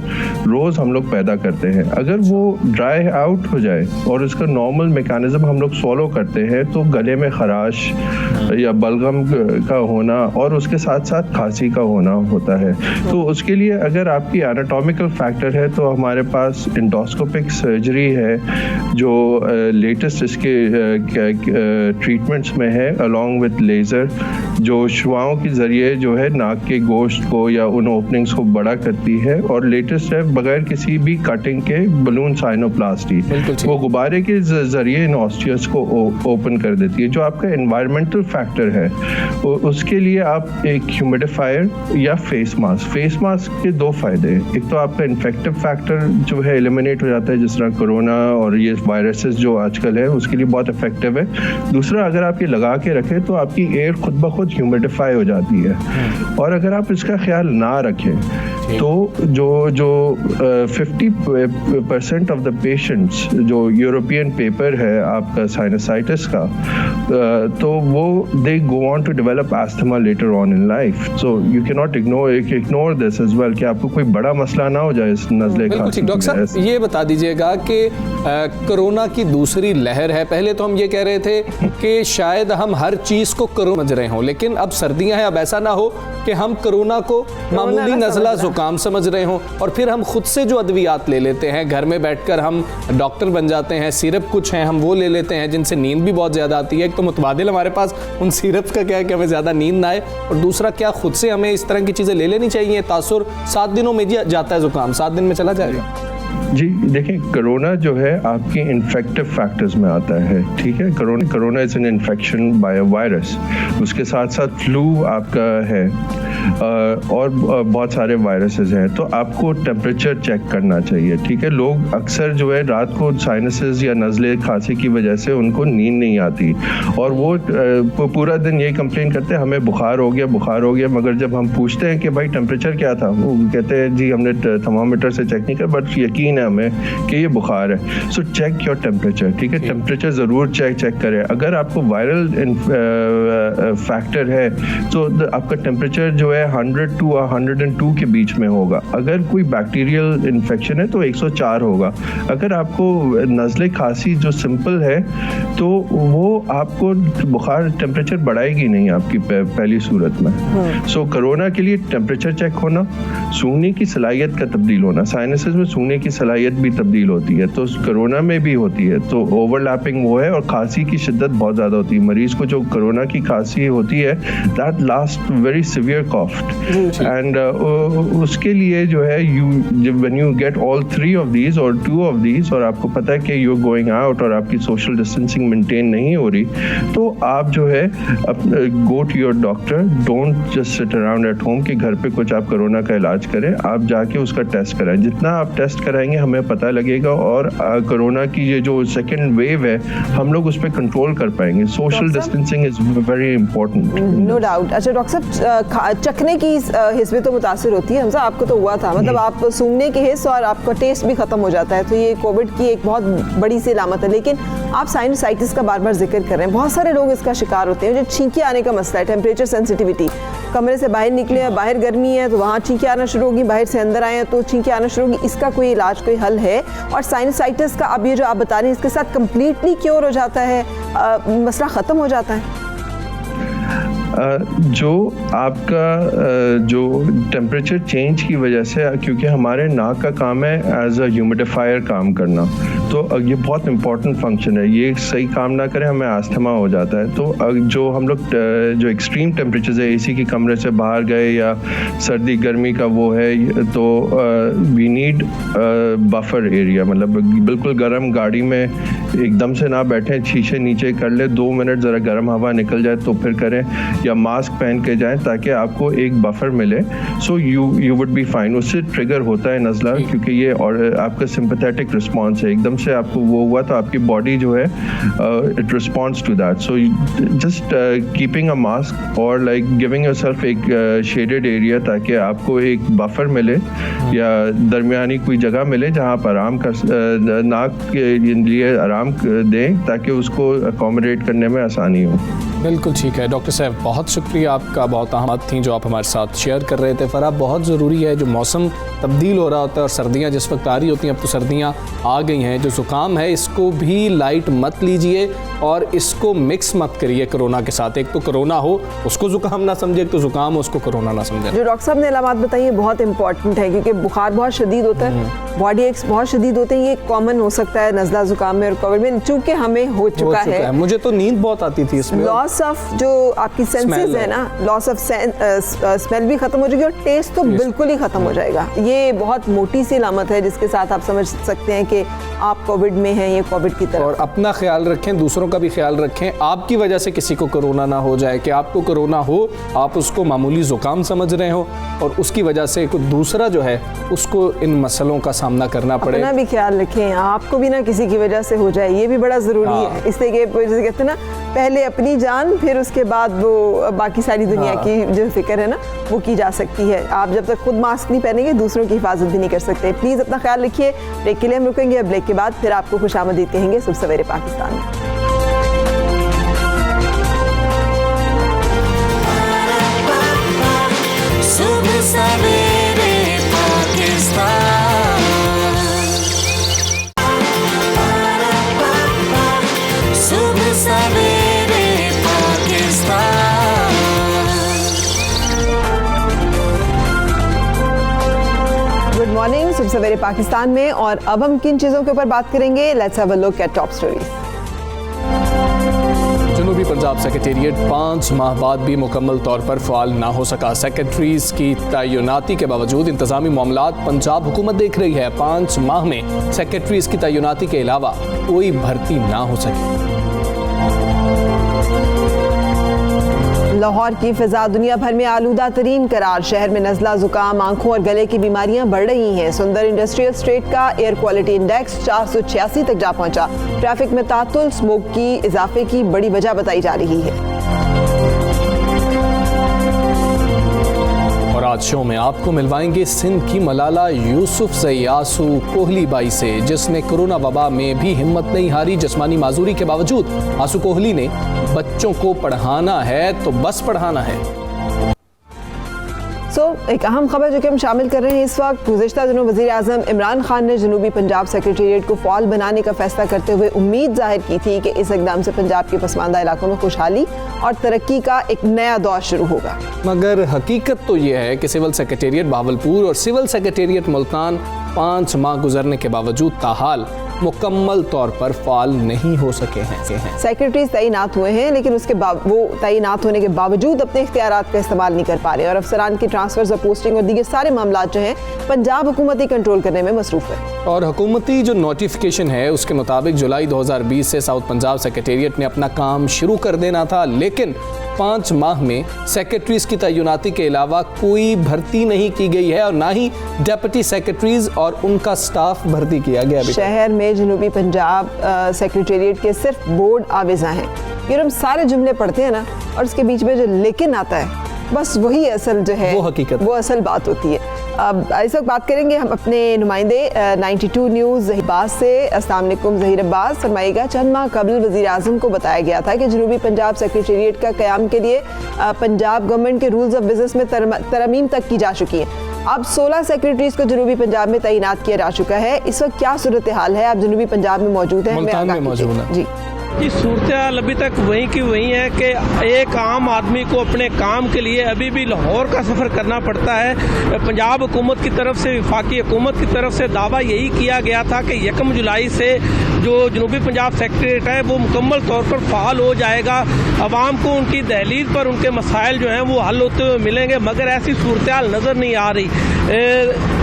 रोज़ हम लोग पैदा करते हैं। अगर वो ड्राई आउट हो जाए और उसका नॉर्मल मैकेनिज्म हम लोग फॉलो करते हैं तो गले में खराश या बलगम का होना और उसके साथ साथ खांसी का होना होता है। तो उसके लिए अगर आपकी एनाटॉमिकल फैक्टर है तो हमारे पास एंडोस्कोपिक सर्जरी है जो लेटेस्ट इसके ट्रीटमेंट्स में है, अलॉन्ग विद लेज़र, जो शुआओं के ज़रिए जो है नाक के गोश्त को या उन ओपनिंग्स को बड़ा करती है, और लेटेस्ट है बगैर किसी भी कटिंग के बलून साइनोप्लास्टी, वो गुब्बारे के ज़रिए इन ऑस्टियस को ओपन कर देती है। जो आपका एनवायरमेंटल फैक्टर है उसके लिए आप एक ह्यूमिडिफायर या फेस मास्क के 2 फ़ायदे हैं। एक तो आपका इन्फेक्टिव फैक्टर जो है एलिमिनेट हो जाता है, जिस तरह कोरोना और ये वायरसेस जो आजकल है उसके लिए बहुत इफेक्टिव है। दूसरा, अगर आप ये लगा के रखें तो आपकी एयर खुद ब खुद ह्यूमिडिफाई हो जाती है। और अगर आप इसका ख्याल ना रखें तो जो 50% ऑफ द पेशेंट्स, जो यूरोपियन पेपर है आपका साइनसाइटिस का, तो वो they go on to develop asthma later on in life. So you can not ignore this as well कि आपको कोई बड़ा मसला ना हो जाए इस नज़ले खांसी। डॉक्टर साहब, ये बता दीजिएगा कि कोरोना की दूसरी लहर है। पहले तो हम ये कह रहे थे कि शायद हम हर चीज़ को कोरोना समझ रहे हों, लेकिन अब सर्दियां हैं, अब ऐसा ना हो कि हम कोरोना को मामूली नज़ला ज़ुकाम समझ रहे हों और फिर हम खुद से जो अद्वियात ले लेते हैं, घर में बैठकर हम डॉक्टर बन जाते हैं, सिरप कुछ हैं हम वो ले लेते हैं जिनसे नींद भी बहुत ज़्यादा आती है। एक तो मुतबादिल हमारे पास उन सिरप का क्या है कि हमें ज़्यादा नींद ना आए, और दूसरा क्या खुद से हमें इस तरह की चीज़ें ले लेनी चाहिए? तासुर 7 दिनों में जाता है ज़ुकाम, 7 दिन में चला जाएगा। जी देखिए, कोरोना जो है आपकी इन्फेक्टिव फैक्टर्स में आता है, ठीक है। Corona is an infection by a virus. उसके साथ साथ फ्लू आपका है, और बहुत सारे वायरसेस हैं। तो आपको टेम्परेचर चेक करना चाहिए, ठीक है। लोग अक्सर जो है रात को साइनसेस या नज़ले खांसी की वजह से उनको नींद नहीं आती और वो पूरा दिन यही कंप्लेन करते हैं हमें बुखार हो गया, मगर जब हम पूछते हैं कि भाई टेम्परेचर क्या था, वो कहते हैं जी हमने थर्मामीटर से चेक नहीं किया, बट यकीन है हमें कि ये बुखार है। सो चेक योर टेम्परेचर, ठीक है। टेम्परेचर ज़रूर चेक करें। अगर आपको वायरल फैक्टर है तो आपका टेम्परेचर जो है 100 to 102 के बीच में होगा। अगर कोई बैक्टीरियल इन्फेक्शन है तो 104 होगा। अगर आपको नज़ले खांसी जो सिंपल है तो वो आपको बुखार टेम्परेचर बढ़ाएगी नहीं आपकी पहली सूरत में। सो कोरोना के लिए टेम्परेचर चेक होना, सूंघने की सलाहियत का तब्दील होना, साइनसेस में सूंघने की सलाहियत भी तब्दील होती है तो कोरोना में भी होती है, तो ओवरलैपिंग वो है। और खांसी की शिद्दत बहुत ज़्यादा होती है। मरीज को जो कोरोना की खांसी होती है that last very severe cough and उसके लिए जो है when you get all 3 of these और 2 of these और आपको पता है कि यू गोइंग आउट और आपकी सोशल डिस्टेंसिंग मेंटेन नहीं हो रही, तो आप जो है go to your doctor. Don't just sit around at home कि घर पे कुछ आप कोरोना का इलाज करें। आप जाके उसका टेस्ट कराएं। जितना आप टेस्ट कराएंगे हमें पता लगेगा और कोरोना की ये जो सेकेंड वेव है हम लोग उस पर कंट्रोल कर पाएंगे। Social distancing is very important, no doubt. अच्छा डॉक्टर साहब, चखने की हिस्स भी तो मुतासिर होती है। हमसा आपको तो हुआ था, मतलब आप सूंघने के हिस्स और आपका टेस्ट भी खत्म हो जाता है, तो ये कोविड की एक बहुत बड़ी सी अलामत है। लेकिन आप साइनसाइटिस का बार बार जिक्र कर रहे हैं, बहुत सारे लोग इसका शिकार होते हैं। जो छींके आने का मसला है, टेम्परेचर सेंसिटिविटी, कमरे से बाहर निकले, बाहर गर्मी है तो वहाँ छींके आना शुरू होगी, बाहर से अंदर आए हैं तो छींके आना शुरू होगी। इसका कोई इलाज, कोई हल है? और साइनसाइटिस का अब ये जो आप बता रहे हैं इसके साथ कम्प्लीटली क्योर हो जाता है, मसला ख़त्म हो जाता है? जो आपका जो टेम्परेचर चेंज की वजह से, क्योंकि हमारे नाक का काम है एज अ ह्यूमिडिफायर काम करना, तो ये बहुत इंपॉर्टेंट फंक्शन है। ये सही काम ना करें हमें अस्थमा हो जाता है। तो जो हम लोग जो एक्सट्रीम टेम्परेचर है, एसी की कमरे से बाहर गए या सर्दी गर्मी का वो है, तो वी नीड बफर एरिया, मतलब बिल्कुल गर्म गाड़ी में एकदम से ना बैठें, शीशे नीचे कर ले, 2 मिनट ज़रा गर्म हवा निकल जाए तो फिर करें, या मास्क पहन के जाएं ताकि आपको एक बफर मिले। So you would be fine. उससे ट्रिगर होता है नज़ला, क्योंकि ये और आपका सिंपैथेटिक रिस्पॉन्स है। एकदम से आपको वो हुआ तो आपकी बॉडी जो है it responds to that. So just keeping a mask और लाइक गिविंग योरसेल्फ एक शेडेड एरिया ताकि आपको एक बफर मिले या दरमियानी कोई जगह मिले जहाँ पर आराम कर नाक के लिए आराम दें ताकि उसको अकोमोडेट करने में आसानी हो। बिल्कुल ठीक है डॉक्टर साहब, बहुत शुक्रिया आपका। बहुत अहम बात थी जो आप हमारे साथ शेयर कर रहे थे। फ़राब, बहुत ज़रूरी है, जो मौसम तब्दील हो रहा होता है और सर्दियाँ जिस वक्त आ रही होती हैं, अब तो सर्दियाँ आ गई हैं, जो ज़ुकाम है इसको भी लाइट मत लीजिए और इसको मिक्स मत करिए कोरोना के साथ। एक तो कोरोना हो उसको ज़ुकाम ना समझे, एक तो ज़ुकाम हो उसको कोरोना ना समझे। जो डॉक्टर साहब ने अलामत बताई है बहुत इंपॉर्टेंट है, क्योंकि बुखार बहुत शदीद होता है, बॉडी एक्स बहुत शदीद होते हैं। ये कॉमन हो सकता है नज़ला ज़ुकाम में और कोविड में, चूँकि हमें हो चुका है। मुझे तो नींद बहुत आती थी इसमें। लॉस ऑफ जो आपकी सेंसेस है ना, लॉस ऑफ स्मेल भी खत्म हो जाएगी और टेस्ट तो बिल्कुल ही खत्म हो जाएगा। ये बहुत मोटी सी अलामत है जिसके साथ आप समझ सकते हैं कि आप कोविड में हैं, ये कोविड की तरह। और अपना ख्याल रखें, दूसरों का भी ख्याल रखें। आपकी वजह से किसी को कोरोना ना हो जाए, कि आपको कोरोना हो, आप उसको मामूली ज़ुकाम समझ रहे हो और उसकी वजह से कोई दूसरा जो है उसको इन मसलों का सामना करना पड़े। अपना भी ख्याल रखें, आपको भी ना किसी की वजह से हो जाए, ये भी बड़ा ज़रूरी है। इसलिए कि जैसे कहते हैं ना, पहले अपनी जान फिर उसके बाद वो बाकी सारी दुनिया की जो फिक्र है ना वो की जा सकती है। आप जब तक खुद मास्क नहीं पहनेंगे दूसरों की हिफाजत भी नहीं कर सकते। प्लीज़ अपना ख्याल रखिए। ब्रेक के लिए हम रुकेंगे, ब्रेक के बाद फिर आपको खुशामदीद कहेंगे सुबह सवेरे पाकिस्तान में। सुबह सवेरे पाकिस्तान, सुबह सवेरे पाकिस्तान। गुड मॉर्निंग, सुबह सवेरे पाकिस्तान में। और अब हम किन चीज़ों के ऊपर बात करेंगे? Let's have a look at top stories. जनूबी पंजाब सेक्रेटेरिएट 5 माह बाद भी मुकम्मल तौर पर फ़ाल ना हो सका। सेक्रेटरीज की तैनाती के बावजूद इंतज़ामी मामलात पंजाब हुकूमत देख रही है। 5 माह में सेक्रेटरीज की तैनाती के अलावा कोई भर्ती ना हो सकी। लाहौर की फिजा दुनिया भर में आलूदा तरीन करार। शहर में नज़ला, जुकाम, आंखों और गले की बीमारियां बढ़ रही हैं। सुंदर इंडस्ट्रियल स्टेट का एयर क्वालिटी इंडेक्स 486 तक जा पहुंचा। ट्रैफिक में तातुल स्मोक की इजाफे की बड़ी वजह बताई जा रही है। और आज शो में आपको मिलवाएंगे सिंध की मलाला यूसुफजई आंसू कोहली बाई से, जिसने कोरोना वबा में भी हिम्मत नहीं हारी। जिस्मानी माजूरी के बावजूद आंसू कोहली ने बच्चों को पढ़ाना है तो बस पढ़ाना है। एक अहम खबर जो कि हम शामिल कर रहे हैं इस वक्त, गुज़िश्ता दिनों वज़ीर आज़म इमरान खान ने जनूबी पंजाब सेक्रेटेरिएट को फ़ाल बनाने का फैसला करते हुए उम्मीद जाहिर की थी कि इस इक़दाम से पंजाब के पसमानदा इलाकों में खुशहाली और तरक्की का एक नया दौर शुरू होगा। मगर हकीकत तो ये है कि सिविल सेक्रेटेरिएट बहावलपुर और सिविल सेक्रेटेरिएट मुल्तान 5 माह गुजरने के बावजूद ताहाल मुकम्मल तौर पर फाल नहीं हो सके हैं। सेक्रेटरीज तैनात हुए हैं, लेकिन उसके वो तैनात होने के बावजूद अपने इख्तियारात का इस्तेमाल नहीं कर पा रहे और अफसरान की ट्रांसफर्स और पोस्टिंग और दीगर सारे मामला जो हैं पंजाब हुकूमत ही कंट्रोल करने में मसरूफ है। और हुकूमती जो नोटिफिकेशन है उसके मुताबिक जुलाई 2020 से साउथ पंजाब सेक्रेटेरिएट ने अपना काम शुरू कर देना था, लेकिन 5 माह में सेक्रेटरीज की तैनाती के अलावा कोई भर्ती नहीं की गई है और ना ही डेप्यूटी सेक्रेटरीज और उनका स्टाफ भर्ती किया गया। शहर में जनूबी पंजाब सेक्रेटेरिएट के सिर्फ बोर्ड आवेजा हैं। ये हम सारे जुमले पढ़ते हैं ना, और उसके बीच में जो लेकिन आता है, बस वही असल जो है, वो हकीकत, वो असल बात होती है। अब इस वक्त बात करेंगे हम अपने नुमाइंदे 92 न्यूज़ ज़हीर अब्बास से। अस्सलाम वालेकुम ज़हीर अब्बास, फरमाइएगा। चंद माह कबल वज़ीर आज़म को बताया गया था कि जनूबी पंजाब सेक्रेटेरिएट का क़याम के लिए पंजाब गवर्नमेंट के रूल्स ऑफ बिज़नेस में तरमीम तक की जा चुकी है। अब 16 सेक्रेटरीज को जनूबी पंजाब में तैनात किया जा चुका है। इस वक्त क्या सूरत हाल है? आप जनूबी पंजाब में मौजूद हैं, जी सूरत हाल अभी तक वहीं की वहीं है कि एक आम आदमी को अपने काम के लिए अभी भी लाहौर का सफ़र करना पड़ता है। पंजाब हुकूमत की तरफ से, वफाकी हुकूमत की तरफ से दावा यही किया गया था कि 1 जुलाई से जो जनूबी पंजाब सेक्रेटेरिएट है वो मुकम्मल तौर पर फ़ाल हो जाएगा। आवाम को उनकी दहलीज पर उनके मसाइल जो हैं वो हल होते हुए मिलेंगे, मगर ऐसी सूरत हाल नज़र नहीं आ रही।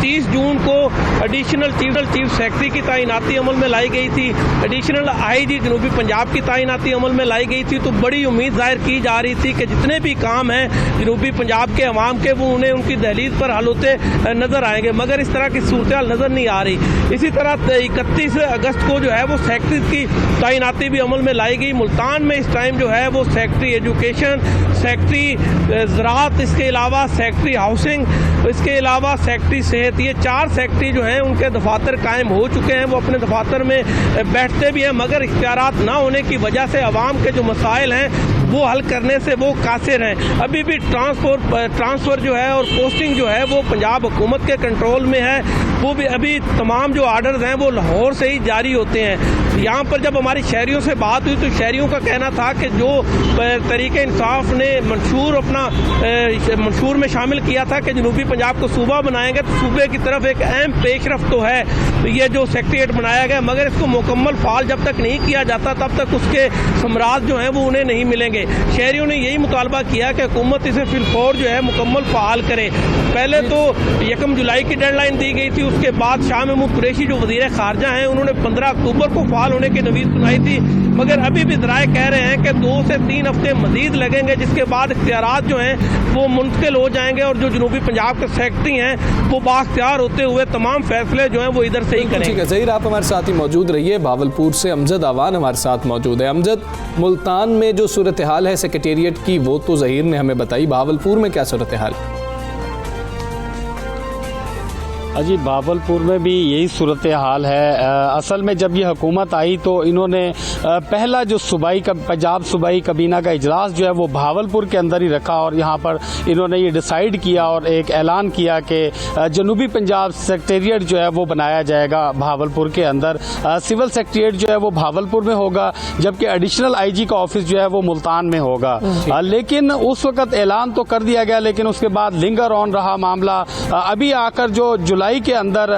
30 जून को एडिशनल चीफ सेक्रेटरी की तैनाती अमल में लाई गई थी, एडिशनल IG जनूबी पंजाब की तैनाती अमल में लाई गई थी, तो बड़ी उम्मीद जाहिर की जा रही थी कि जितने भी काम हैं जनूबी पंजाब के अवाम के, वो उन्हें उनकी दहलीज पर हल होते नज़र आएंगे, मगर इस तरह की सूरत हाल नज़र नहीं आ रही। इसी तरह 31 अगस्त को जो है वो सेक्रेटरी की तैनाती भी अमल में लाई गई। मुल्तान में इस टाइम जो है वो सेक्रेटरी एजुकेशन, सेक्रेटरी ज़राअत, इसके अलावा सेक्रेटरी हाउसिंग, इसके अलावा सेक्रेटरी सेहत, ये 4 सेक्रेटरी जो हैं उनके दफातर कायम हो चुके हैं। वो अपने दफातर में बैठते भी हैं, मगर इख्तियारात ना होने की वजह से अवाम के जो मसाइल हैं वो हल करने से वो कासिर हैं। अभी भी ट्रांसफ़र जो है और पोस्टिंग जो है वो पंजाब हुकूमत के कंट्रोल में है। वो भी अभी तमाम जो आर्डर्स हैं वो लाहौर से ही जारी होते हैं। यहाँ पर जब हमारी शहरियों से बात हुई तो शहरियों का कहना था कि जो तरीके इंसाफ ने मंशूर में शामिल किया था कि जनूबी पंजाब को सूबा बनाएंगे, तो सूबे की तरफ एक अहम पेशरफ तो है तो ये जो सेक्रेटेरिएट बनाया गया, मगर इसको मुकम्मल फ़ाल जब तक नहीं किया जाता तब तक उसके समराज जो हैं वो उन्हें नहीं मिलेंगे। शहरियों ने यही मुतालबा किया कि हुकूमत इसे फिलफौर जो है मुकम्मल फ़ाल करे। पहले तो 1 जुलाई की डेडलाइन दी गई थी, उसके बाद शाह महमूद कुरैशी जो वज़ीर ख़ारजा हैं उन्होंने 15 अक्टूबर को फ़ाल होने की नवीद सुनाई थी, मगर अभी भी ज़राए कह रहे हैं कि 2 से 3 हफ्ते मज़ीद लगेंगे, जिसके बाद इख्तियारात जो हैं वो मुंतकिल हो जाएंगे और जो जनूबी पंजाब के सेक्रेटरी हैं वो बाख्तियार होते हुए तमाम फैसले जो हैं वो इधर से ही करेंगे। ठीक है ज़हीर, आप हमारे साथ ही मौजूद रहिए। भावलपुर से अमजद आवान हमारे साथ मौजूद है। अमजद, मुल्तान में जो सूरत हाल है सेक्रेटेरिएट की वो तो ज़हीर ने हमें बताई, भावलपुर में क्या सूरत हाल? जी भावलपुर में भी यही सूरत हाल है। असल में जब ये हुकूमत आई तो इन्होंने पहला जो पंजाब सूबाई कबीना का इजलास जो है वो भावलपुर के अंदर ही रखा और यहाँ पर इन्होंने ये डिसाइड किया और एक ऐलान किया कि जनूबी पंजाब सेक्रेटेरिएट जो है वो बनाया जाएगा भावलपुर के अंदर। सिविल सेक्रेटेरिएट जो है वो भावलपुर में होगा, जबकि एडिशनल IG का ऑफिस जो है वो मुल्तान में होगा। लेकिन उस वक्त ऐलान तो कर दिया गया, लेकिन उसके बाद लिंगर ऑन रहा मामला। अभी आकर जो जुलाई जुलाई के अंदर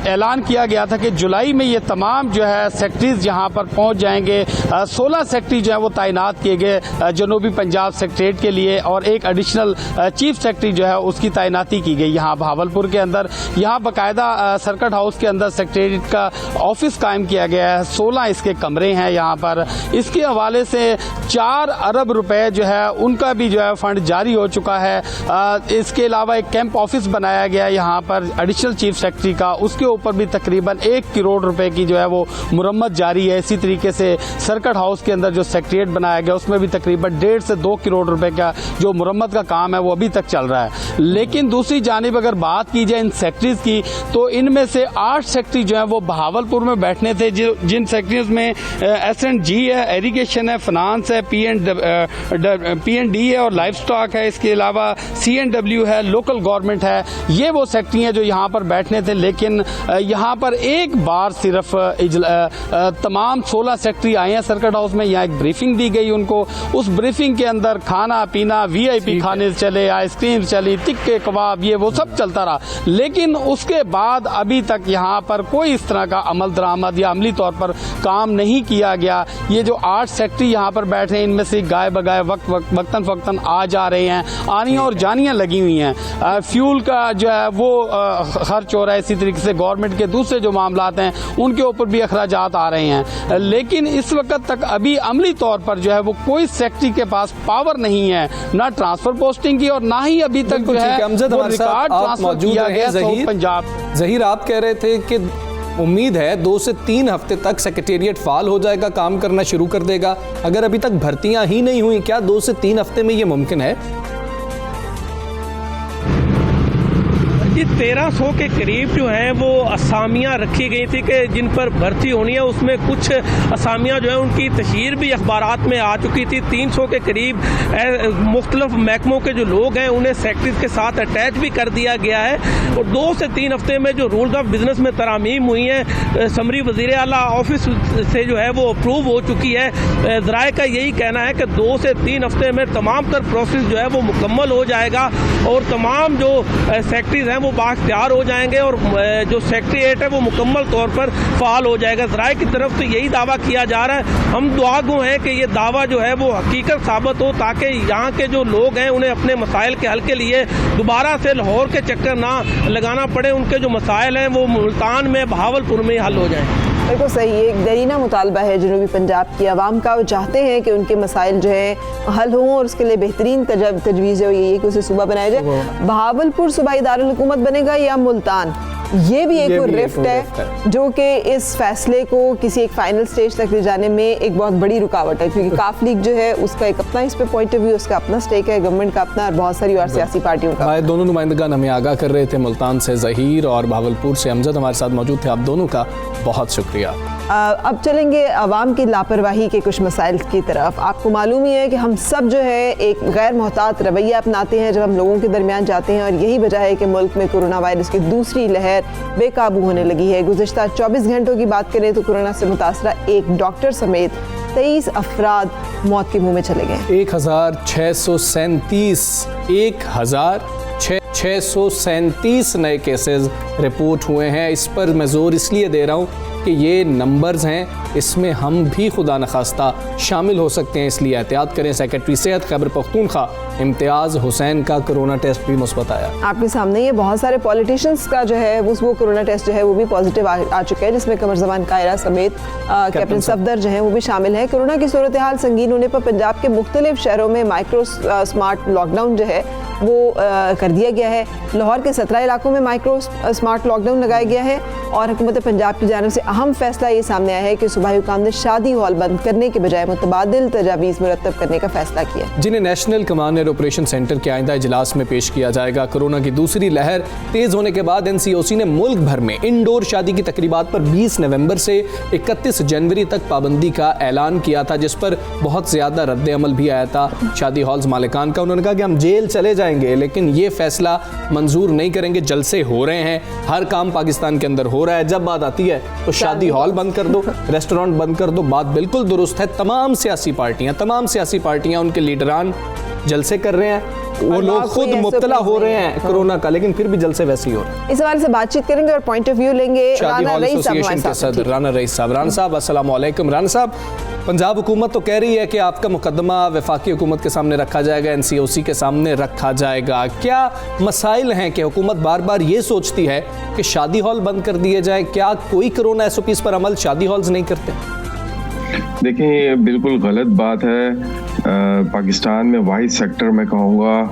ऐलान किया गया था कि जुलाई में ये तमाम जो है सेक्रेटरीज यहाँ पर पहुँच जाएंगे। 16 सेक्रेटरी जो है वो तैनात किए गए जनूबी पंजाब सेक्रेटरीट के लिए और एक एडिशनल चीफ सेक्रेटरी जो है उसकी तैनाती की गई यहाँ भावलपुर के अंदर। यहाँ बाकायदा सर्किट हाउस के अंदर सेक्रेटरीट का ऑफिस कायम किया गया है। 16 इसके कमरे हैं यहाँ पर। इसके हवाले से 4 अरब रुपए जो है उनका भी जो है फंड जारी हो चुका है। इसके अलावा एक कैंप ऑफिस बनाया गया यहाँ पर एडिशनल चीफ सेक्रेटरी का, उसके ऊपर भी तकरीबन 1 करोड़ रुपए की जो है वो मुरम्मत जारी है। इसी तरीके से सर्किट हाउस के अंदर जो सेक्रेटरीट बनाया गया उसमें भी तकरीबन 1.5 से 2 करोड़ रुपए का जो मुरम्मत का काम है वो अभी तक चल रहा है। लेकिन दूसरी जानिब अगर बात की जाए इन सेक्रेटरीज की तो इनमें से 8 सेक्रेटरी जो है वो भावलपुर में बैठने थे, जिन सेक्रेटरीज में S&G है, एरीगेशन है, फाइनेंस है, P&D है और लाइफ स्टॉक है। इसके अलावा C&W है, लोकल गवर्नमेंट है। ये वो सेक्रेटरी हैं जो यहाँ पर बैठने थे। लेकिन यहाँ पर एक बार सिर्फ तमाम 16 सेक्रेटरी आए हैं सर्किट हाउस में। यहाँ एक ब्रीफिंग दी गई उनको। उस ब्रीफिंग के अंदर खाना पीना, VIP खाने चले, आइसक्रीम चली, टिक्के कबाब, ये वो सब चलता रहा। लेकिन उसके बाद अभी तक यहाँ पर कोई इस तरह का अमल दरामद या अमली तौर पर काम नहीं किया गया। ये जो 8 सेक्रेटरी यहाँ पर बैठे हैं इनमें से गाय बगाए वक्तन फक्तन आ जा रहे हैं, आनियाँ और जानियाँ लगी हुई हैं। फ्यूल का जो है वो खर्च हो रहा है। इसी तरीके से गवर्नमेंट के दूसरे जो मामलात हैं उनके ऊपर भी अखराजात आ रहे हैं। लेकिन इस वक्त तक अभी अमली तौर पर जो है वो कोई सेक्रेटरी के पास पावर नहीं है, ना ट्रांसफर पोस्टिंग की और ना ही अभी तक जो है वो रिकॉर्ड ट्रांसफर किया गया साउथ पंजाब। ज़हीर, आप कह रहे थे कि उम्मीद है 2 से 3 हफ्ते तक सेक्रेटेरिएट फाल हो जाएगा, काम करना शुरू कर देगा। अगर अभी तक भर्तियां ही नहीं हुई, क्या 2 से 3 हफ्ते में ये मुमकिन है? जी 1300 के करीब जो हैं वो असामियाँ रखी गई थी कि जिन पर भर्ती होनी है। उसमें कुछ असामियाँ जो है उनकी तशहीर भी अखबारात में आ चुकी थी। 300 के करीब मुख्तलिफ महकमों के जो लोग हैं उन्हें सेक्रेटरीज के साथ अटैच भी कर दिया गया है। और 2 से 3 हफ्ते में जो रूल्स ऑफ बिजनेस में तरामीम हुई हैं, समरी वज़ीर आला ऑफिस से जो है वो अप्रूव हो चुकी है। ज़राए का यही कहना है कि 2 से 3 हफ्ते में तमाम तर प्रोसेस जो है वो मुकम्मल हो जाएगा और तमाम जो सेक्रेटरीज हैं वो बाख्तियार हो जाएंगे और जो सेक्रेटेरिएट है वो मुकम्मल तौर पर फाल हो जाएगा। ज़राए की तरफ से यही दावा किया जा रहा है। हम दुआगो हैं कि ये दावा जो है वो हकीकत साबित हो ताकि यहाँ के जो लोग हैं उन्हें अपने मसाइल के हल के लिए दोबारा से लाहौर के चक्कर ना लगाना पड़े। उनके जो मसाइल हैं वो मुल्तान में, भावलपुर में हल हो जाएं। बिल्कुल सही। एक दरीना मुतालबा है जनूबी पंजाब की आवाम का। वो चाहते हैं कि उनके मसाइल जो है हल हों और उसके लिए बेहतरीन तजवीज़ है यही है कि उसे सूबा बनाया जाए। भावलपुर सूबाई दारुल हुकूमत बनेगा या मुल्तान, ये भी एक रिफ्ट है जो कि इस फैसले को किसी एक फाइनल स्टेज तक ले जाने में एक बहुत बड़ी रुकावट है। क्योंकि काफ लीग जो है उसका एक अपना इस पे पॉइंट ऑफ व्यू, उसका अपना स्टेक है, गवर्नमेंट का अपना और बहुत सारी और सियासी पार्टियों का। दोनों नुमाइंदगान हमें आगाह कर रहे थे। मुल्तान से ज़हीर और भावलपुर से अमजद हमारे साथ मौजूद थे। आप दोनों का बहुत शुक्रिया। अब चलेंगे आवाम की लापरवाही के कुछ मसाइल की तरफ। आपको मालूम ही है कि हम सब जो है एक गैर मोहतात रवैया अपनाते हैं जब हम लोगों के दरमियान जाते हैं और यही वजह है कि मुल्क में कोरोना वायरस की दूसरी लहर बेकाबू होने लगी है। गुज़िश्ता 24 घंटों की बात करें तो कोरोना से मुतासरा एक डॉक्टर समेत 23 अफराद मौत के मुंह में चले गए। 1637 नए केसेस रिपोर्ट हुए हैं। इस पर मैं जोर इसलिए दे रहा हूँ कि ये नंबर्स हैं, इसमें हम भी खुदा न खास्ता शामिल हो सकते हैं, इसलिए एहतियात करें। सेक्रेटरी सेहत खैबर पख्तूनख्वा इम्तियाज़ हुसैन का कोरोना टेस्ट भी मुस्बत आया। आपके सामने ये बहुत सारे पॉलिटिशियंस का जो है वो कोरोना टेस्ट जो है वो भी पॉजिटिव आ चुका है, जिसमें कमर जमान कायरा समेत कैप्टन सफदर जो हैं वो भी शामिल हैं। कोरोना की सूरत हाल संगीन होने पर पंजाब के मुख्तलिफ शहरों में माइक्रो स्मार्ट लॉकडाउन जो है वो कर दिया गया है। लाहौर के 17 इलाकों में माइक्रो स्मार्ट लॉकडाउन लगाया गया है और हुकूमत पंजाब की जानिब से अहम फैसला ये सामने आया है कि सूबाई हुकाम ने शादी हॉल बंद करने के बजाय मुतबादिल तजावीज़ मुरतब करने का फैसला किया, जिन्हें national command and operation centre के आइंदा इजलास में पेश किया जाएगा। कोरोना की दूसरी लहर तेज होने के बाद NCOC ने मुल्क भर में इंडोर शादी की तकरीबात पर 20 नवंबर से 31 जनवरी तक पाबंदी का ऐलान किया था, जिस पर बहुत ज्यादा रद्द अमल भी आया था शादी हॉल्स मालिकान का। उन्होंने कहा कि हम जेल चले जाएंगे लेकिन ये फैसला मंजूर नहीं करेंगे। जलसे हो रहे हैं, हर काम पाकिस्तान के अंदर हो रहा है, जब बात आती है तो शादी हॉल बंद कर दो, रेस्टोरेंट बंद कर दो। बात बिल्कुल दुरुस्त है। तमाम सियासी पार्टियां उनके लीडरान जलसे कर रहे हैं, वो लोग खुद मुब्तला हो रहे हैं कोरोना का, लेकिन फिर भी जलसे वैसे ही हो रहे हैं। इस हवाले से बातचीत करेंगे और पॉइंट ऑफ व्यू लेंगे। शादी हॉल एसोसिएशन के सदर राना रईस साहब। राना साहब अस्सलाम वालेकुम। राना साहब, पंजाब हुकूमत तो कह रही है कि आपका मुकदमा वफाकी हुकूमत के सामने रखा जाएगा, NCOC के सामने रखा जाएगा। क्या मसाइल हैं कि हुकूमत बार बार ये सोचती है कि शादी हॉल बंद कर दिए जाए? क्या कोई कोरोना SOPs पर अमल शादी हॉल्स नहीं करते? देखिए, ये बिल्कुल गलत बात है। पाकिस्तान में वाहिद सेक्टर में कहूँगा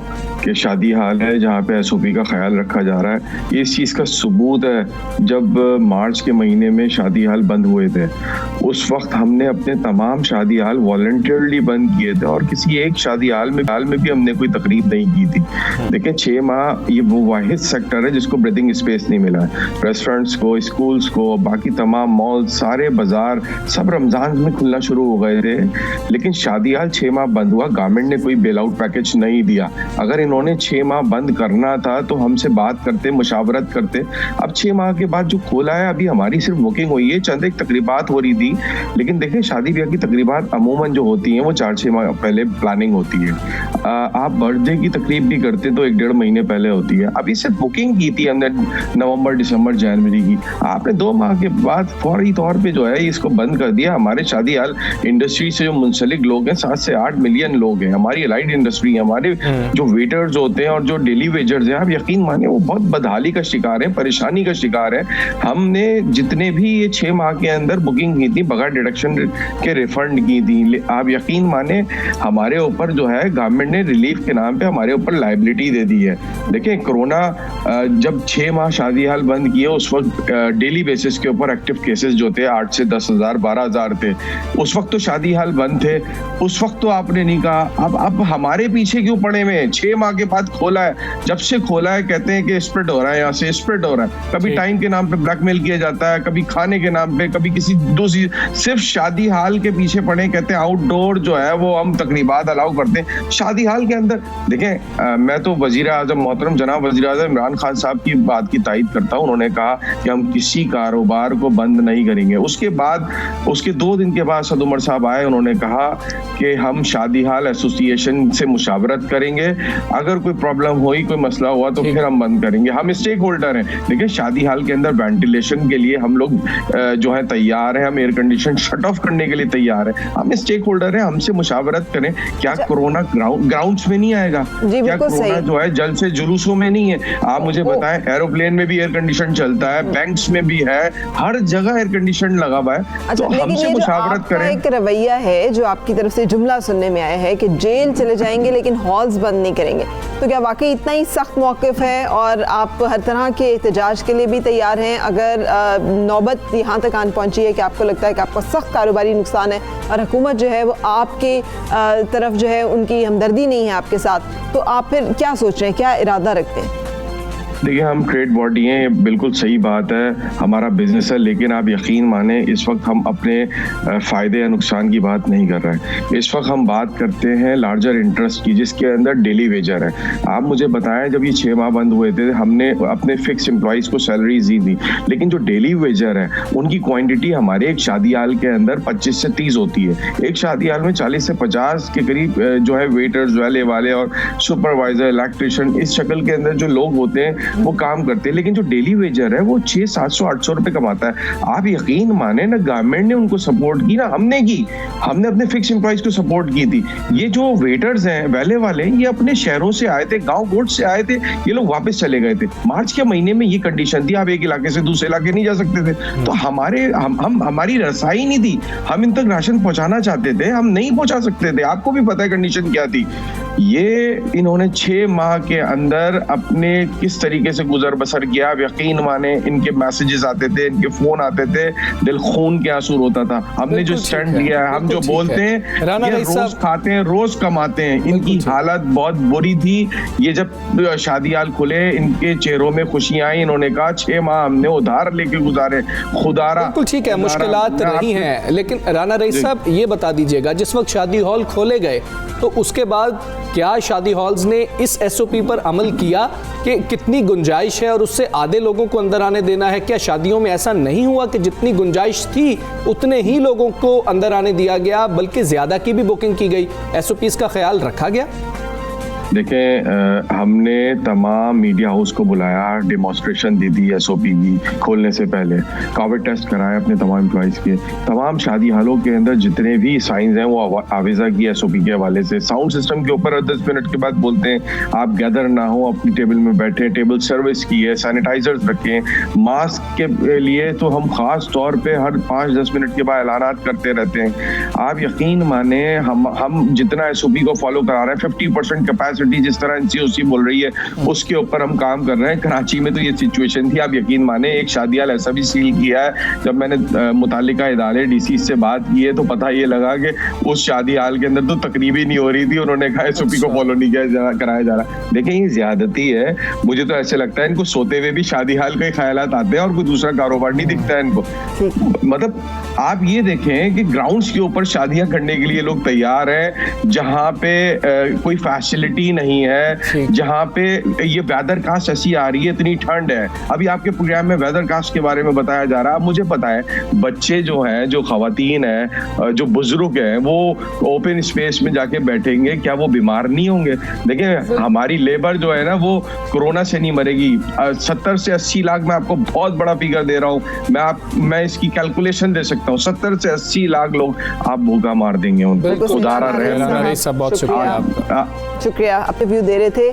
कि शादी हाल है जहाँ पे SOP का ख्याल रखा जा रहा है। इस चीज़ का सबूत है, जब मार्च के महीने में शादी हाल बंद हुए थे उस वक्त हमने अपने तमाम शादी हाल वॉलंटियरली बंद किए थे और किसी एक शादी हाल में भी हमने कोई तकरीब नहीं की थी। देखिए, 6 माह ये वो वाहिद सेक्टर है जिसको ब्रीदिंग स्पेस नहीं मिला है। रेस्टोरेंट्स को, स्कूल्स को, बाकी तमाम मॉल, सारे बाजार सब रमज़ान में खुलना शुरू हो गए थे, लेकिन शादी हाल 6 माह बंद हुआ। गवर्नमेंट ने कोई बेल आउट पैकेज नहीं दिया। अगर इन्होंने 6 माह बंद करना था तो हमसे बात करते, मुशावरत करते। अब 6 माह के बाद जो खोला है, अभी हमारी सिर्फ बुकिंग हुई है, चंद एक तकरीबात हो रही थी, लेकिन देखिए शादी ब्याह की तकरीबात अमूमन जो होती हैं वो 4-6 माह पहले प्लानिंग होती है। आप बर्थडे की तकरीब भी करते तो 1-1.5 महीने पहले होती है। अभी सिर्फ बुकिंग की थी हमने नवंबर, दिसंबर, जनवरी की। आपने 2 माह के बाद फौरी तौर पे जो है इसको बंद कर दिया। हमारे शादी हाल इंडस्ट्री से जो मुंसलिक लोग हैं, 7 से 8 मिलियन लोग हैं, हमारी अलाइड इंडस्ट्री है, हमारे जो वेटर्स होते हैं और जो डेली वेजर्स हैं, आप यकीन माने वो बहुत बदहाली का शिकार है, परेशानी का शिकार है। हमने जितने भी ये 6 माह के अंदर बुकिंग की थी बगैर डिडक्शन के रिफंड की थी। आप यकीन माने हमारे ऊपर जो है गवर्नमेंट ने रिलीफ के नाम पे हमारे ऊपर लायबिलिटी दे दी है। देखिए, कोरोना जब 6 माह शादी हाल बंद किए उस वक्त डेली बेसिस के ऊपर एक्टिव केसेस जो थे 8 से 10,000, 12,000 थे। उस वक्त तो शादी हाल बंद थे, उस वक्त तो आपने नहीं कहा। अब हमारे पीछे क्यों पड़े हुए हैं? 6 माह के बाद खोला है, जब से खोला है कहते हैं कि स्प्रेड हो रहा है, यहाँ से स्प्रेड हो रहा है। कभी टाइम के नाम पे ब्लैकमेल किया जाता है, कभी खाने के नाम पे, कभी किसी दूसरी, सिर्फ शादी हाल के पीछे पड़े। कहते हैं आउटडोर जो है वो हम तकरीबात अलाउ करते हैं, शादी हाल के अंदर। देखें, मैं तो वजीर आजम, मोहतरम जनाब वजीर आजम इमरान खान साहब की बात की तायद करता हूँ। उन्होंने कहा कि हम किसी कारोबार को बंद नहीं करेंगे। उसके बाद, उसके 2 दिन के बाद सद उमर साहब आए, उन्होंने कहा कि हम शादी हाल एसोसिएशन से मुशावरत करेंगे, अगर कोई प्रॉब्लम हुई, कोई मसला हुआ तो फिर हम बंद करेंगे। हम स्टेक होल्डर हैं। देखिए, शादी हाल के अंदर वेंटिलेशन के लिए हम लोग जो है तैयार हैं, हम एयर कंडीशन शट ऑफ करने के लिए तैयार हैं। हम स्टेक होल्डर हैं, हमसे मुशावरत करें। क्या कोरोना ग्राउंड्स में नहीं आएगा? क्या कोरोना जो है जल से जुलूसों में नहीं है? आप मुझे बताएं, एरोप्लेन में भी एयर कंडीशन चलता है, बैंक्स में भी है, हर जगह एयर कंडीशन लगा हुआ है। तो हमसे मुशावरत करें। एक रवैया है जो आपकी तरफ से जुमला सुनने में आया है कि जेल चले जाएंगे लेकिन हॉल्स बंद नहीं करेंगे, तो क्या वाकई इतना ही सख्त मौक़िफ़ है और आप हर तरह के एहतजाज के लिए भी तैयार हैं अगर नौबत यहाँ तक आन पहुँची है कि आपको लगता है कि आपका सख्त कारोबारी नुकसान है और हुकूमत जो है वो आपके तरफ जो है उनकी हमदर्दी नहीं है आपके साथ, तो आप फिर क्या सोच रहे हैं, क्या इरादा रखते हैं? देखिए, हम ट्रेड बॉडी हैं, ये बिल्कुल सही बात है, हमारा बिजनेस है, लेकिन आप यकीन माने इस वक्त हम अपने फ़ायदे या नुकसान की बात नहीं कर रहे हैं। इस वक्त हम बात करते हैं लार्जर इंटरेस्ट की, जिसके अंदर डेली वेजर है। आप मुझे बताएं, जब ये 6 माह बंद हुए थे, हमने अपने फिक्स एम्प्लॉइज़ को सैलरीज दी थी, लेकिन जो डेली वेजर है उनकी क्वान्टिटी हमारे एक शादी हाल के अंदर 25 से 30 होती है। एक शादी हाल में 40 से 50 के करीब जो है वेटर्स, वेले वाले और सुपरवाइजर, इलेक्ट्रिशियन, इस शक्ल के अंदर जो लोग होते हैं वो काम करते हैं। लेकिन जो डेली वेजर है वो 600-700-800 रुपए कमाता है। आप यकीन माने ना, गवर्नमेंट ने उनको सपोर्ट की ना हमने की, हमने अपने फिक्स एम्प्लॉइज को सपोर्ट की थी। ये जो वेटर्स हैं, वेले वाले, ये अपने शहरों से आए थे, गांव गोट से आए थे, ये लोग वापस चले गए थे। मार्च के महीने में ये कंडीशन थी, आप एक इलाके से दूसरे इलाके नहीं जा सकते थे। तो हमारी रसाई नहीं थी, हम इन तक राशन पहुंचाना चाहते थे, हम नहीं पहुंचा सकते थे। आपको भी पता है कंडीशन क्या थी। ये इन्होंने 6 माह के अंदर अपने किस तरीके से गुजर बसर किया, आप यकीन माने, इनके मैसेजेस आते थे, इनके फोन आते थे, दिल खून के आंसू रोता था। हमने जो स्टैंड लिया है, हम जो बोलते हैं, रोज खाते हैं, रोज कमाते हैं। इनकी हालत बहुत बुरी थी। ये जब शादी हाल खुले, इनके चेहरों में खुशियां आई। इन्होंने कहा 6 माह हमने उधार लेके गुजारे, खुदारा। बिल्कुल ठीक है, मुश्किलात रही हैं, लेकिन राना रईस साहब ये बता दीजिएगा, जिस वक्त शादी हॉल खोले गए तो उसके बाद क्या शादी हॉल्स ने इस SOP पर अमल किया कि कितनी गुंजाइश है और उससे आधे लोगों को अंदर आने देना है? क्या शादियों में ऐसा नहीं हुआ कि जितनी गुंजाइश थी उतने ही लोगों को अंदर आने दिया गया, बल्कि ज्यादा की भी बुकिंग की गई? SOPs का ख्याल रखा गया? देखें, हमने तमाम मीडिया हाउस को बुलाया, डेमोन्स्ट्रेशन दी थी SOP की खोलने से पहले, कोविड टेस्ट कराए अपने तमाम एम्प्लॉइज़ के, तमाम शादी हालों के अंदर जितने भी साइंस हैं वो आविज़ा की SOP के हवाले से। साउंड सिस्टम के ऊपर 10 मिनट के बाद बोलते हैं आप गैदर ना हो, अपनी टेबल में बैठे, टेबल सर्विस की है, सैनिटाइजर्स रखें, मास्क के लिए तो हम खास तौर पे हर 5-10 मिनट के बाद ऐलानात करते रहते हैं। आप यकीन माने हम जितना SOP को फॉलो करा रहे हैं, 50% कैपेसिटी जिस तरह NCOC बोल रही है उसके ऊपर हम काम कर रहे हैं। कराची में तो ये सिचुएशन थी, आप यकीन माने एक शादी हाल ऐसा भी सील किया है, जब मैंने मुतालिका इदारे DC से बात की है तो पता ये लगा कि उस शादी हाल के अंदर तो तकरीब ही नहीं हो रही थी, उन्होंने कहा SOP को फॉलो नहीं कराया जा रहा। देखिए ये ज्यादती है, मुझे तो ऐसे लगता है इनको सोते हुए भी शादी हाल के ख्यालात आते हैं और कोई दूसरा कारोबार नहीं दिखता है इनको। मतलब आप ये देखें कि ग्राउंड्स के ऊपर शादियां करने के लिए लोग तैयार हैं, जहां पे कोई फैसिलिटी नहीं है, जहां पे ये वेदर कास्ट ऐसी आ रही है, इतनी ठंड है। अभी आपके प्रोग्राम में वेदर कास्ट के बारे में बताया जा रहा है। मुझे पता है बच्चे जो हैं, जो खवातीन हैं, जो बुजुर्ग हैं, वो ओपन स्पेस में जाके बैठेंगे, क्या वो बीमार नहीं होंगे? देखिए हमारी लेबर जो है ना वो कोरोना से नहीं मरेगी। 70 से 80 लाख, मैं आपको बहुत बड़ा फिगर दे रहा हूँ, मैं इसकी कैलकुलेशन दे सकता हूँ, 70 से 80 लाख लोग आप भूखा मार देंगे उनको। उदाहरण रहे। बहुत शुक्रिया आपका। शुक्रिया, अपने व्यू दे रहे थे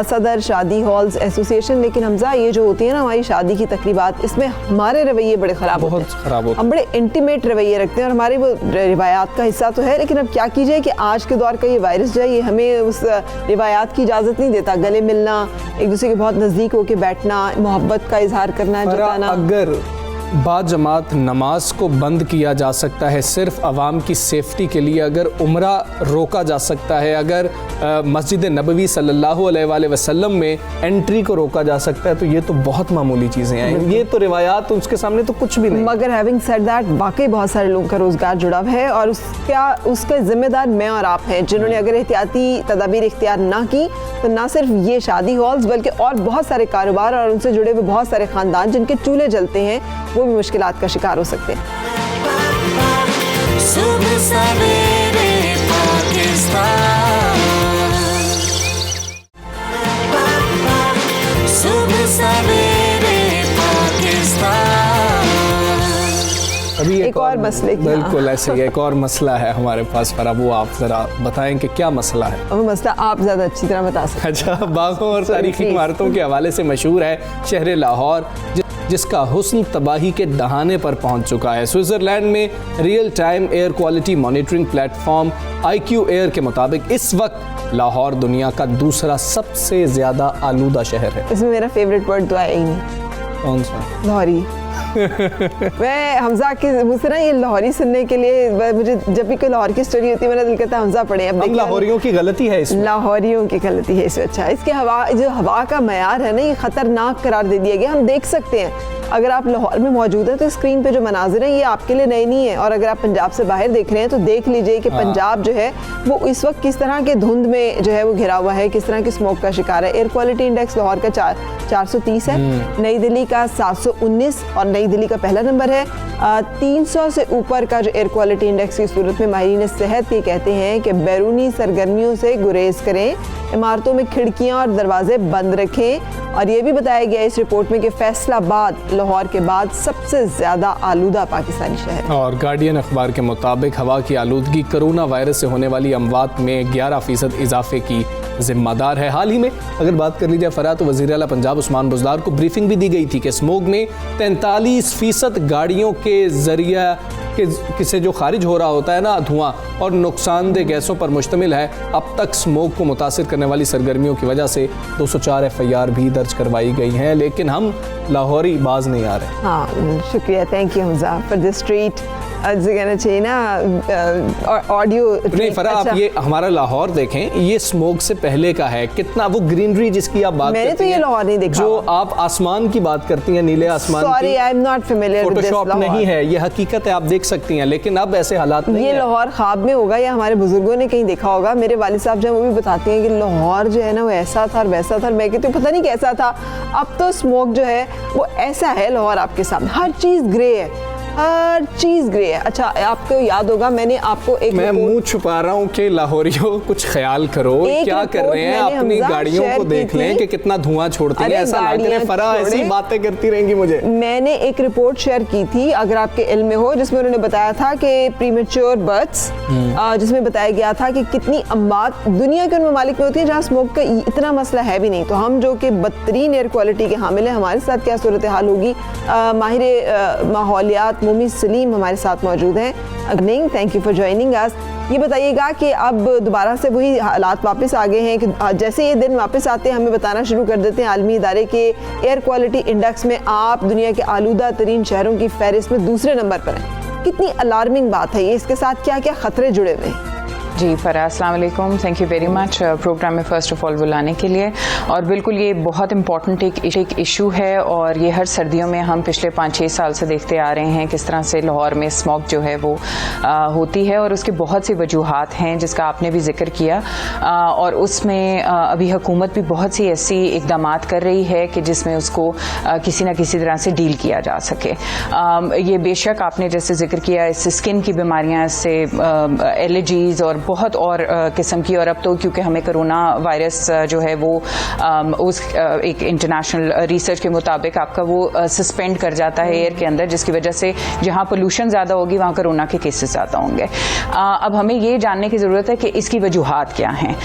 सदर शादी हॉल्स एसोसिएशन। लेकिन हमजा, ये जो होती है ना हमारी शादी की तकरीबात, इसमें हमारे रवैये बड़े ख़राब होते हैं। हम बड़े इंटीमेट रवैये रखते हैं और हमारे वो रिवायात का हिस्सा तो है, लेकिन अब क्या कीजिए कि आज के दौर का ये वायरस जो है ये हमें उस रिवायात की इजाज़त नहीं देता। गले मिलना, एक दूसरे के बहुत नज़दीक होकर बैठना, मोहब्बत का इजहार करना, जताना। अगर बाजमात नमाज को बंद किया जा सकता है सिर्फ अवाम की सेफ्टी के लिए, अगर उम्रा रोका जा सकता है, अगर मस्जिद नबवी सल्लल्लाहु अलैहि वसल्लम में एंट्री को रोका जा सकता है, तो ये तो बहुत मामूली चीज़ें हैं, ये तो रिवायात उसके सामने तो कुछ भी नहीं। मगर हैविंग सेड दैट, वाकई बहुत सारे लोगों का रोज़गार जुड़ा हुआ है और उसके ज़िम्मेदार मैं और आप हैं, जिन्होंने अगर एहतियाती तदाबीर इख्तियार ना की तो ना सिर्फ ये शादी हॉल्स बल्कि और बहुत सारे कारोबार और उनसे जुड़े हुए बहुत सारे ख़ानदान जिनके चूल्हे जलते हैं वो भी मुश्किलात का शिकार हो सकते हैं। सुबह सवेरे पाकिस्तान, सुबह सवेरे पाकिस्तान। अभी एक और मसले की, बिल्कुल ऐसे ही एक और मसला है हमारे पास, पर अब वो आप जरा बताएं कि क्या मसला है। वो मसला आप ज़्यादा अच्छी तरह बता सकते हैं। अच्छा, बागों और तारीखी इमारतों के हवाले से मशहूर है शहर लाहौर, जिसका हुस्न तबाही के दहाने पर पहुंच चुका है। स्विट्जरलैंड में real time air quality monitoring platform IQ air के मुताबिक इस वक्त लाहौर दुनिया का दूसरा सबसे ज्यादा आलूदा शहर है। इसमें मेरा फेवरेट वर्ड तो आया ही नहीं। कौन सा? लाहौरी। मैं हमजा के मुझसे ना ये लाहौरी सुनने के लिए, मुझे जब भी कोई लाहौर की स्टोरी होती है मेरा दिल करता है हमजा पढ़े। अब लाहौरियों की गलती है इसमें, लाहौरियों की गलती है इसमें। अच्छा, इसके हवा का मयार है ना, ये खतरनाक करार दे दिया गया। हम देख सकते हैं अगर आप लाहौर में मौजूद हैं तो स्क्रीन पे जो मनाजिर हैं ये आपके लिए नए नहीं है, और अगर आप पंजाब से बाहर देख रहे हैं तो देख लीजिए कि पंजाब जो है वो इस वक्त किस तरह के धुंध में जो है वो घिरा हुआ है, किस तरह की स्मोक का शिकार है। एयर क्वालिटी इंडेक्स लाहौर का 430 है, नई दिल्ली का 719 और नई दिल्ली का पहला नंबर है। 300 से ऊपर का जो एयर क्वालिटी इंडेक्स की सूरत में माहिरीन सेहत ये कहते हैं कि बैरूनी सरगर्मियों से गुरेज करें, इमारतों में खिड़कियां और दरवाजे बंद रखें। और ये भी बताया गया इस रिपोर्ट में कि फैसलाबाद लाहौर के बाद सबसे ज़्यादा आलूदा पाकिस्तानी शहर है। और गार्डियन अखबार के मुताबिक हवा की आलूदगी कोरोना वायरस से होने वाली अमवात में 11% इजाफे की जिम्मेदार है। हाल ही में अगर बात कर लीजिए फरा, तो वज़ीर आला पंजाब उस्मान बुज़दार को ब्रीफिंग भी दी गई थी कि स्मोग में 43% गाड़ियों के जरिए किसे जो खारिज हो रहा होता है ना धुआं और नुकसानदेह गैसों पर मुश्तमिल है। अब तक स्मोग को मुतासिर करने वाली सरगर्मियों की वजह से 204 FIR भी दर्ज करवाई गई हैं, लेकिन हम लाहौरी बाज नहीं आ रहे। हाँ, शुक्रिया, thank you Hamza for this treat. कहना चाहिए ना ऑडियो नहीं फरा, आप ये हमारा लाहौर देखें, ये स्मोग से पहले का है, कितना वो ग्रीनरी जिसकी आप बात मैंने करती तो ये लाहौर नहीं देखा। जो आप आसमान की बात करती हैं, नीले आसमान की, sorry I am not familiar with this Photoshop नहीं है, ये हकीकत है, आप देख सकती हैं, लेकिन अब ऐसे हालात नहीं है। ये लाहौर ख्वाब में होगा या हमारे बुजुर्गों ने कहीं देखा होगा। मेरे वालिद साहब जो वो भी बताते हैं कि लाहौर जो है ना वो ऐसा था और वैसा था, मैं कहती हूँ पता नहीं कैसा था। अब तो स्मोक जो है वो ऐसा है लाहौर आपके सामने, हर चीज़ ग्रे है, हर चीज ग्रे है। अच्छा, आपको याद होगा मैंने आपको एक मैं मुंह छुपा रहा हूँ कि लाहौरियों कुछ ख्याल करो, क्या कर रहे हैं, अपनी गाड़ियों को देख लें कि कितना धुआं छोड़ती है। ऐसा लग रहा है फरा ऐसी बातें करती रहेंगी मुझे। मैंने एक रिपोर्ट शेयर की थी, अगर आपके इल्म में हो, जिसमें उन्होंने बताया था कि प्रीमेच्योर बर्थ्स, जिसमें बताया गया था कि कितनी अम्मात दुनिया के उन ममालिक में होती है जहाँ स्मोक का इतना मसला है भी नहीं। तो हम जो कि बदतरीन एयर क्वालिटी के हामिल है, हमारे साथ क्या सूरत हाल होगी। माहिर माहौलियात मोमी सलीम हमारे साथ मौजूद हैं। Thank you for joining us. ये बताइएगा कि अब दोबारा से वही हालात वापस आ गए हैं कि जैसे ये दिन वापस आते हैं हमें बताना शुरू कर देते हैं आलमी इदारे के एयर क्वालिटी इंडेक्स में आप दुनिया के आलूदा तरीन शहरों की फहरिस्त में दूसरे नंबर पर हैं। कितनी अलार्मिंग बात है ये, इसके साथ क्या क्या खतरे जुड़े हुए हैं? जी फरा, अस्सलाम वालेकुम, thank you very much program में फ़र्स्ट ऑफ ऑल बुलाने के लिए। और बिल्कुल ये बहुत इंपॉर्टेंट एक इशू है और ये हर सर्दियों में हम पिछले 5-6 साल से देखते आ रहे हैं किस तरह से लाहौर में स्मॉग जो है वो होती है और उसकी बहुत सी वजूहात हैं जिसका आपने भी जिक्र किया। और उसमें अभी हुकूमत भी बहुत सी ऐसी इकदामात कर रही है कि जिसमें उसको किसी न किसी तरह से डील किया जा सके। ये बेशक आपने जैसे जिक्र किया, इससे स्किन की बीमारियाँ, इससे एलर्जीज़ और बहुत और किस्म की, और अब तो क्योंकि हमें कोरोना वायरस जो है वो उस एक इंटरनेशनल रिसर्च के मुताबिक आपका वो सस्पेंड कर जाता है एयर के अंदर, जिसकी वजह से जहाँ पोल्यूशन ज़्यादा होगी वहाँ कोरोना के केसेस ज़्यादा होंगे। अब हमें ये जानने की ज़रूरत है कि इसकी वजूहात क्या हैं,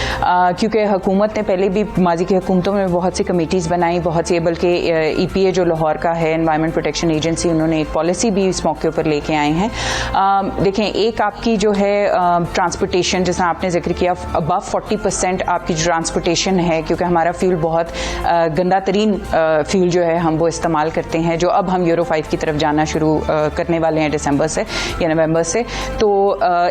क्योंकि हुकूमत ने पहले भी माजी की हुकूमतों में बहुत सी कमेटीज़ बनाई, बहुत सी, बल्कि EPA जो लाहौर का है, एनवायरमेंट प्रोटेक्शन एजेंसी, उन्होंने एक पॉलिसी भी इस मौके पर लेके आए हैं। देखें, एक आपकी जो है ट्रांसपोर्टेशन, जैसा आपने जिक्र किया, अबव 40% आपकी जो ट्रांसपोर्टेशन है, क्योंकि हमारा फ्यूल बहुत गंदा तरीन फ्यूल जो है हम वो इस्तेमाल करते हैं, जो अब हम यूरो 5 की तरफ जाना शुरू करने वाले हैं दिसंबर से या नवंबर से। तो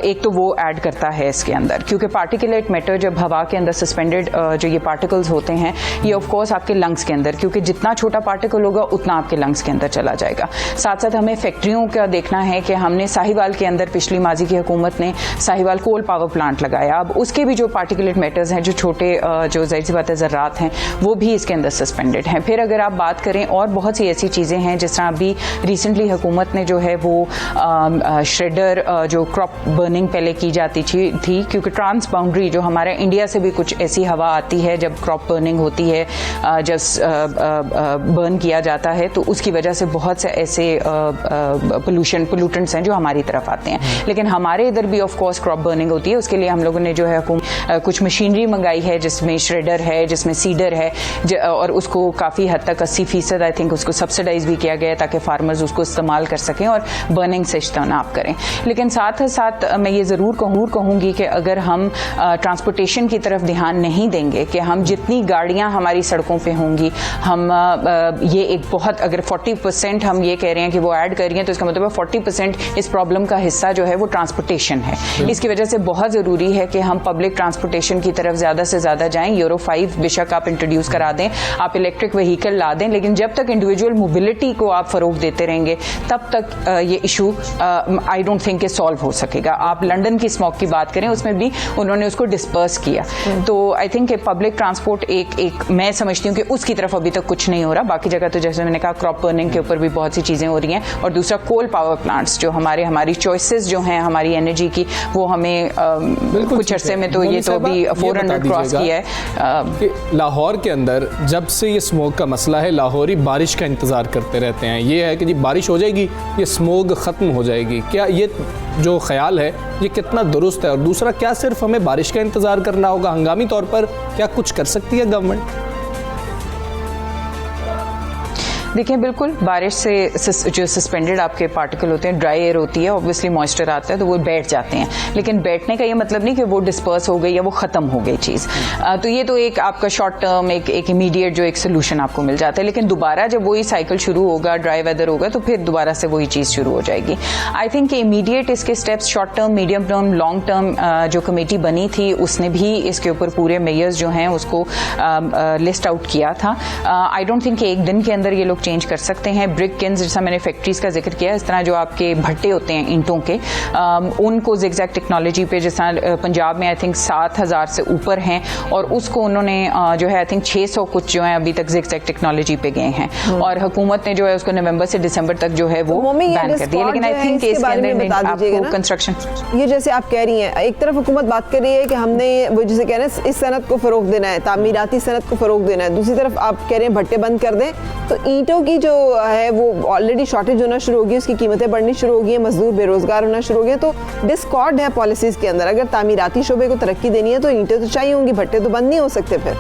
एक तो वो ऐड करता है इसके अंदर, क्योंकि पार्टिकुलेट मैटर जब हवा के अंदर सस्पेंडेड जो ये पार्टिकल्स होते हैं, ये ऑफ कोर्स आपके लंग्स के अंदर, क्योंकि जितना छोटा पार्टिकल होगा उतना आपके लंग्स के अंदर चला जाएगा। साथ साथ हमें फैक्ट्रियों का देखना है कि हमने साहिवाल के अंदर पिछली माजी की हुकूमत ने साहिवाल कोल पावर प्लांट लगाया, अब उसके भी जो पार्टिकुलेट मैटर्स हैं, जो छोटे जो जाहिर सी बात है ज़र्रात हैं, वो भी इसके अंदर सस्पेंडेड हैं। फिर अगर आप बात करें और बहुत सी ऐसी चीज़ें हैं, जिस तरह अभी रिसेंटली हुकूमत ने जो है वो श्रेडर जो क्रॉप बर्निंग पहले की जाती थी, क्योंकि ट्रांस बाउंड्री जो हमारा इंडिया से भी कुछ ऐसी हवा आती है जब क्रॉप बर्निंग होती है, जब बर्न किया जाता है, तो उसकी वजह से बहुत से ऐसे पोल्यूटेंट्स हैं जो हमारी तरफ आते हैं। लेकिन हमारे इधर भी ऑफ कोर्स क्रॉप बर्निंग होती है, उसके लिए हम लोगों ने जो है कुछ मशीनरी मंगाई है, जिसमें श्रेडर है, जिसमें सीडर है, और उसको काफ़ी हद तक 80% आई थिंक उसको सब्सिडाइज भी किया गया है ताकि फार्मर्स उसको इस्तेमाल कर सकें और बर्निंग से इज्तनाब करें। लेकिन साथ ही साथ मैं ये ज़रूर कहूँगी कि अगर हम ट्रांसपोर्टेशन की तरफ ध्यान नहीं देंगे, कि हम जितनी गाड़ियाँ हमारी सड़कों पर होंगी, हम ये एक बहुत, अगर 40% हम ये कह रहे हैं कि वो ऐड कर रही हैं, तो इसका मतलब है 40% इस प्रॉब्लम का हिस्सा जो है वो ट्रांसपोर्टेशन है। इसकी वजह से बहुत ज़रूरी है कि हम पब्लिक ट्रांसपोर्टेशन की तरफ ज़्यादा से ज़्यादा जाएं। यूरो 5 बेशक आप इंट्रोड्यूस करा दें, आप इलेक्ट्रिक व्हीकल ला दें, लेकिन जब तक इंडिविजुअल मोबिलिटी को आप फ़रोग देते रहेंगे, तब तक ये issue I don't think solve हो सकेगा। आप लंदन की स्मॉग की बात करें, उसमें भी उन्होंने उसको डिस्पर्स किया। तो आई थिंक पब्लिक ट्रांसपोर्ट एक मैं समझती हूँ कि उसकी तरफ अभी तक कुछ नहीं हो रहा। बाकी जगह तो जैसे मैंने कहा, क्रॉप बर्निंग के ऊपर भी बहुत सी चीज़ें हो रही हैं, और दूसरा कोल पावर प्लांट्स जो हमारी चॉइसेस जो हैं हमारी एनर्जी की, वो हमें कुछ अरसे में तो ये तो अभी 400 क्रॉस किया है। लाहौर के अंदर जब से ये स्मोग का मसला है, लाहौरी बारिश का इंतज़ार करते रहते हैं। ये है कि जी बारिश हो जाएगी, ये स्मोग ख़त्म हो जाएगी। क्या ये जो ख्याल है ये कितना दुरुस्त है? और दूसरा, क्या सिर्फ हमें बारिश का इंतज़ार करना होगा? हंगामी तौर पर क्या कुछ कर सकती है गवर्नमेंट? देखिए, बिल्कुल बारिश से जो सस्पेंडेड आपके पार्टिकल होते हैं, ड्राई एयर होती है, ऑब्वियसली मॉइस्चर आता है तो वो बैठ जाते हैं, लेकिन बैठने का ये मतलब नहीं कि वो डिस्पर्स हो गई या वो ख़त्म हो गई चीज़। तो ये तो एक आपका शॉर्ट टर्म एक इमीडिएट जो एक सोल्यूशन आपको मिल जाता है, लेकिन दोबारा जब वही साइकिल शुरू होगा, ड्राई वेदर होगा, तो फिर दोबारा से वही चीज़ शुरू हो जाएगी। आई थिंक इमीडिएट इसके steps, short term, medium term, long term, जो कमेटी बनी थी उसने भी इसके ऊपर पूरे मेयर्स जो हैं उसको लिस्ट आउट किया था। आई डोंट थिंक एक दिन के अंदर ये लोग चेंज कर सकते हैं। ब्रिक किन्स, जैसा मैंने फैक्ट्रीज का जिक्र किया, इस तरह जो आपके भट्टे होते हैं ईंटों के, उनको जिगजैग टेक्नोलॉजी पे, जैसा पंजाब में आई थिंक 7,000 से ऊपर हैं और उसको उन्होंने जो है आई थिंक 600 कुछ जो है अभी तक जिगजैग टेक्नोलॉजी पे गए हैं और हुकूमत ने जो है उसको नवंबर से दिसंबर तक जो है वो बैन कर दिया। लेकिन आई थिंक इसके अंदर आपको कंस्ट्रक्शन, ये जैसे आप कह रही हैं, एक तरफ हुकूमत बात कर रही है कि हमने वो जिसे कह रहे हैं इस सनत को फरोग देना है, तामीराती सनत को फरोग देना है, दूसरी तरफ आप कह रहे हैं भट्टे बंद कर दें, तो ईंटों की जो है वो ऑलरेडी शॉर्टेज होना शुरू होगी, उसकी कीमतें बढ़नी शुरू होगी, मजदूर बेरोजगार होना शुरू हो गए, तो डिस्कॉर्ड है पॉलिसीज के अंदर। अगर तामीराती शोबे को तरक्की देनी है तो ईंटें तो चाहिए होंगी, भट्टे तो बंद नहीं हो सकते फिर।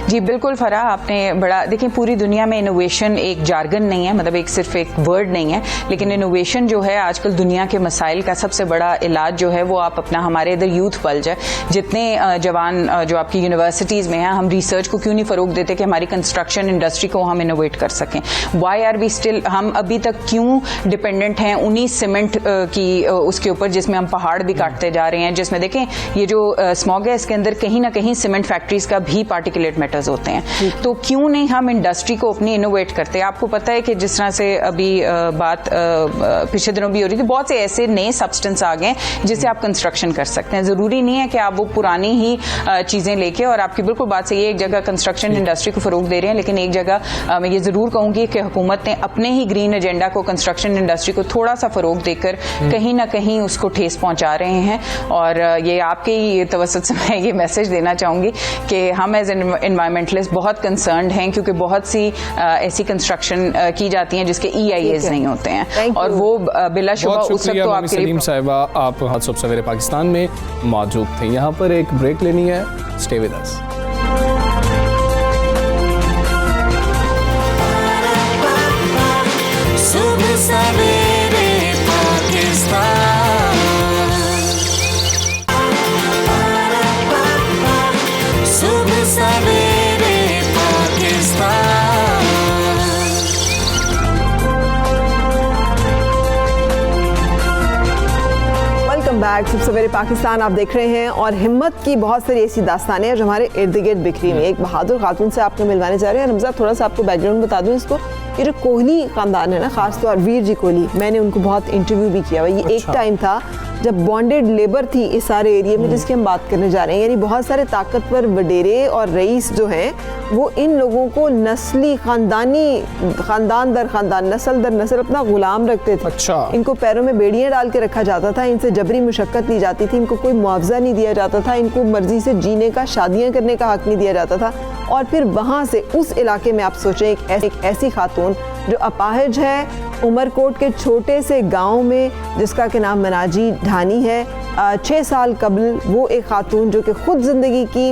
जी बिल्कुल फराह, आपने बड़ा, देखिए पूरी दुनिया में इनोवेशन एक जार्गन नहीं है, मतलब एक सिर्फ एक वर्ड नहीं है, लेकिन इनोवेशन जो है आजकल दुनिया के मसाइल का सबसे बड़ा इलाज जो है वो आप अपना, हमारे इधर यूथ पल्ज है, जितने जवान जो आपकी यूनिवर्सिटीज़ में हैं, हम रिसर्च को क्यों नहीं फ़रोग देते कि हमारी कंस्ट्रक्शन इंडस्ट्री को हम इनोवेट कर सकें। वाई आर वी स्टिल, हम अभी तक क्यों डिपेंडेंट हैं उन्हीं सीमेंट की उसके ऊपर, जिसमें हम पहाड़ भी काटते जा रहे हैं, जिसमें देखें ये जो स्मॉग है इसके अंदर कहीं ना कहीं सीमेंट फैक्ट्रीज का भी पार्टिकुलेट मैटर्स होते हैं। तो क्यों नहीं हम इंडस्ट्री को अपनी इनोवेट करते हैं। आपको पता है कि जिस तरह से अभी बात पिछले दिनों भी हो रही थी, बहुत से ऐसे नए सब्सटेंस आ गए जिससे आप कंस्ट्रक्शन कर सकते हैं। जरूरी नहीं है कि आप वो पुरानी ही चीजें लेके, और आपकी बिल्कुल बात सही है, एक जगह कंस्ट्रक्शन इंडस्ट्री को फरोग दे रहे हैं, लेकिन एक जगह मैं ये जरूर कहूंगी कि हुकूमत ने अपने ही ग्रीन एजेंडा को कंस्ट्रक्शन इंडस्ट्री को थोड़ा सा फरोग देकर कहीं ना कहीं उसको ठेस पहुंचा रहे हैं। और ये आपके ही तवसत से मैं ये मैसेज देना चाहूंगी कि हम एज एनवायरमेंटलिस्ट बहुत कंसर्न्ड हैं, क्योंकि बहुत सी ऐसी कंस्ट्रक्शन की जाती हैं जिसके EIAs नहीं होते हैं, और वो बिलाशुबा उस वक्त तो आपके लिए। सलीम साहिबा, आप आज सुबह सवेरे पाकिस्तान में मौजूद थे, यहाँ पर एक ब्रेक लेनी है, स्टे विद अस। सुबह सवेरे पाकिस्तान, सुबह सवेरे पाकिस्तान। वेलकम बैक, सुबह सवेरे पाकिस्तान आप देख रहे हैं, और हिम्मत की बहुत सारी ऐसी दास्तानें हैं जो हमारे इर्द गिर्द बिखरी हुई। एक बहादुर खातून से आपको मिलवाने जा रहे हैं। रमज़ा, थोड़ा सा आपको बैकग्राउंड बता दूं इसको, ये जो कोहली खानदान है ना, खासतौर वीर जी कोहली, मैंने उनको बहुत इंटरव्यू भी किया हुआ। ये एक टाइम था जब बॉन्डेड लेबर थी इस सारे एरिया में जिसकी हम बात करने जा रहे हैं, यानी बहुत सारे ताकतवर वडेरे और रईस जो हैं वो इन लोगों को नस्ली खानदान दर खानदान, नस्ल दर नस्ल अपना गुलाम रखते थे। अच्छा। इनको पैरों में बेड़ियां डाल के रखा जाता था, इनसे जबरी मुशक्कत ली जाती थी, इनको कोई मुआवजा नहीं दिया जाता था, इनको मर्जी से जीने का, शादियां करने का हक नहीं दिया जाता था। और फिर वहाँ से उस इलाके में आप सोचें एक ऐसी खातून जो अपाहिज है, उमरकोट के छोटे से गांव में जिसका के नाम मनाजी ढानी है, 6 साल कबल वो एक खातून जो कि खुद ज़िंदगी की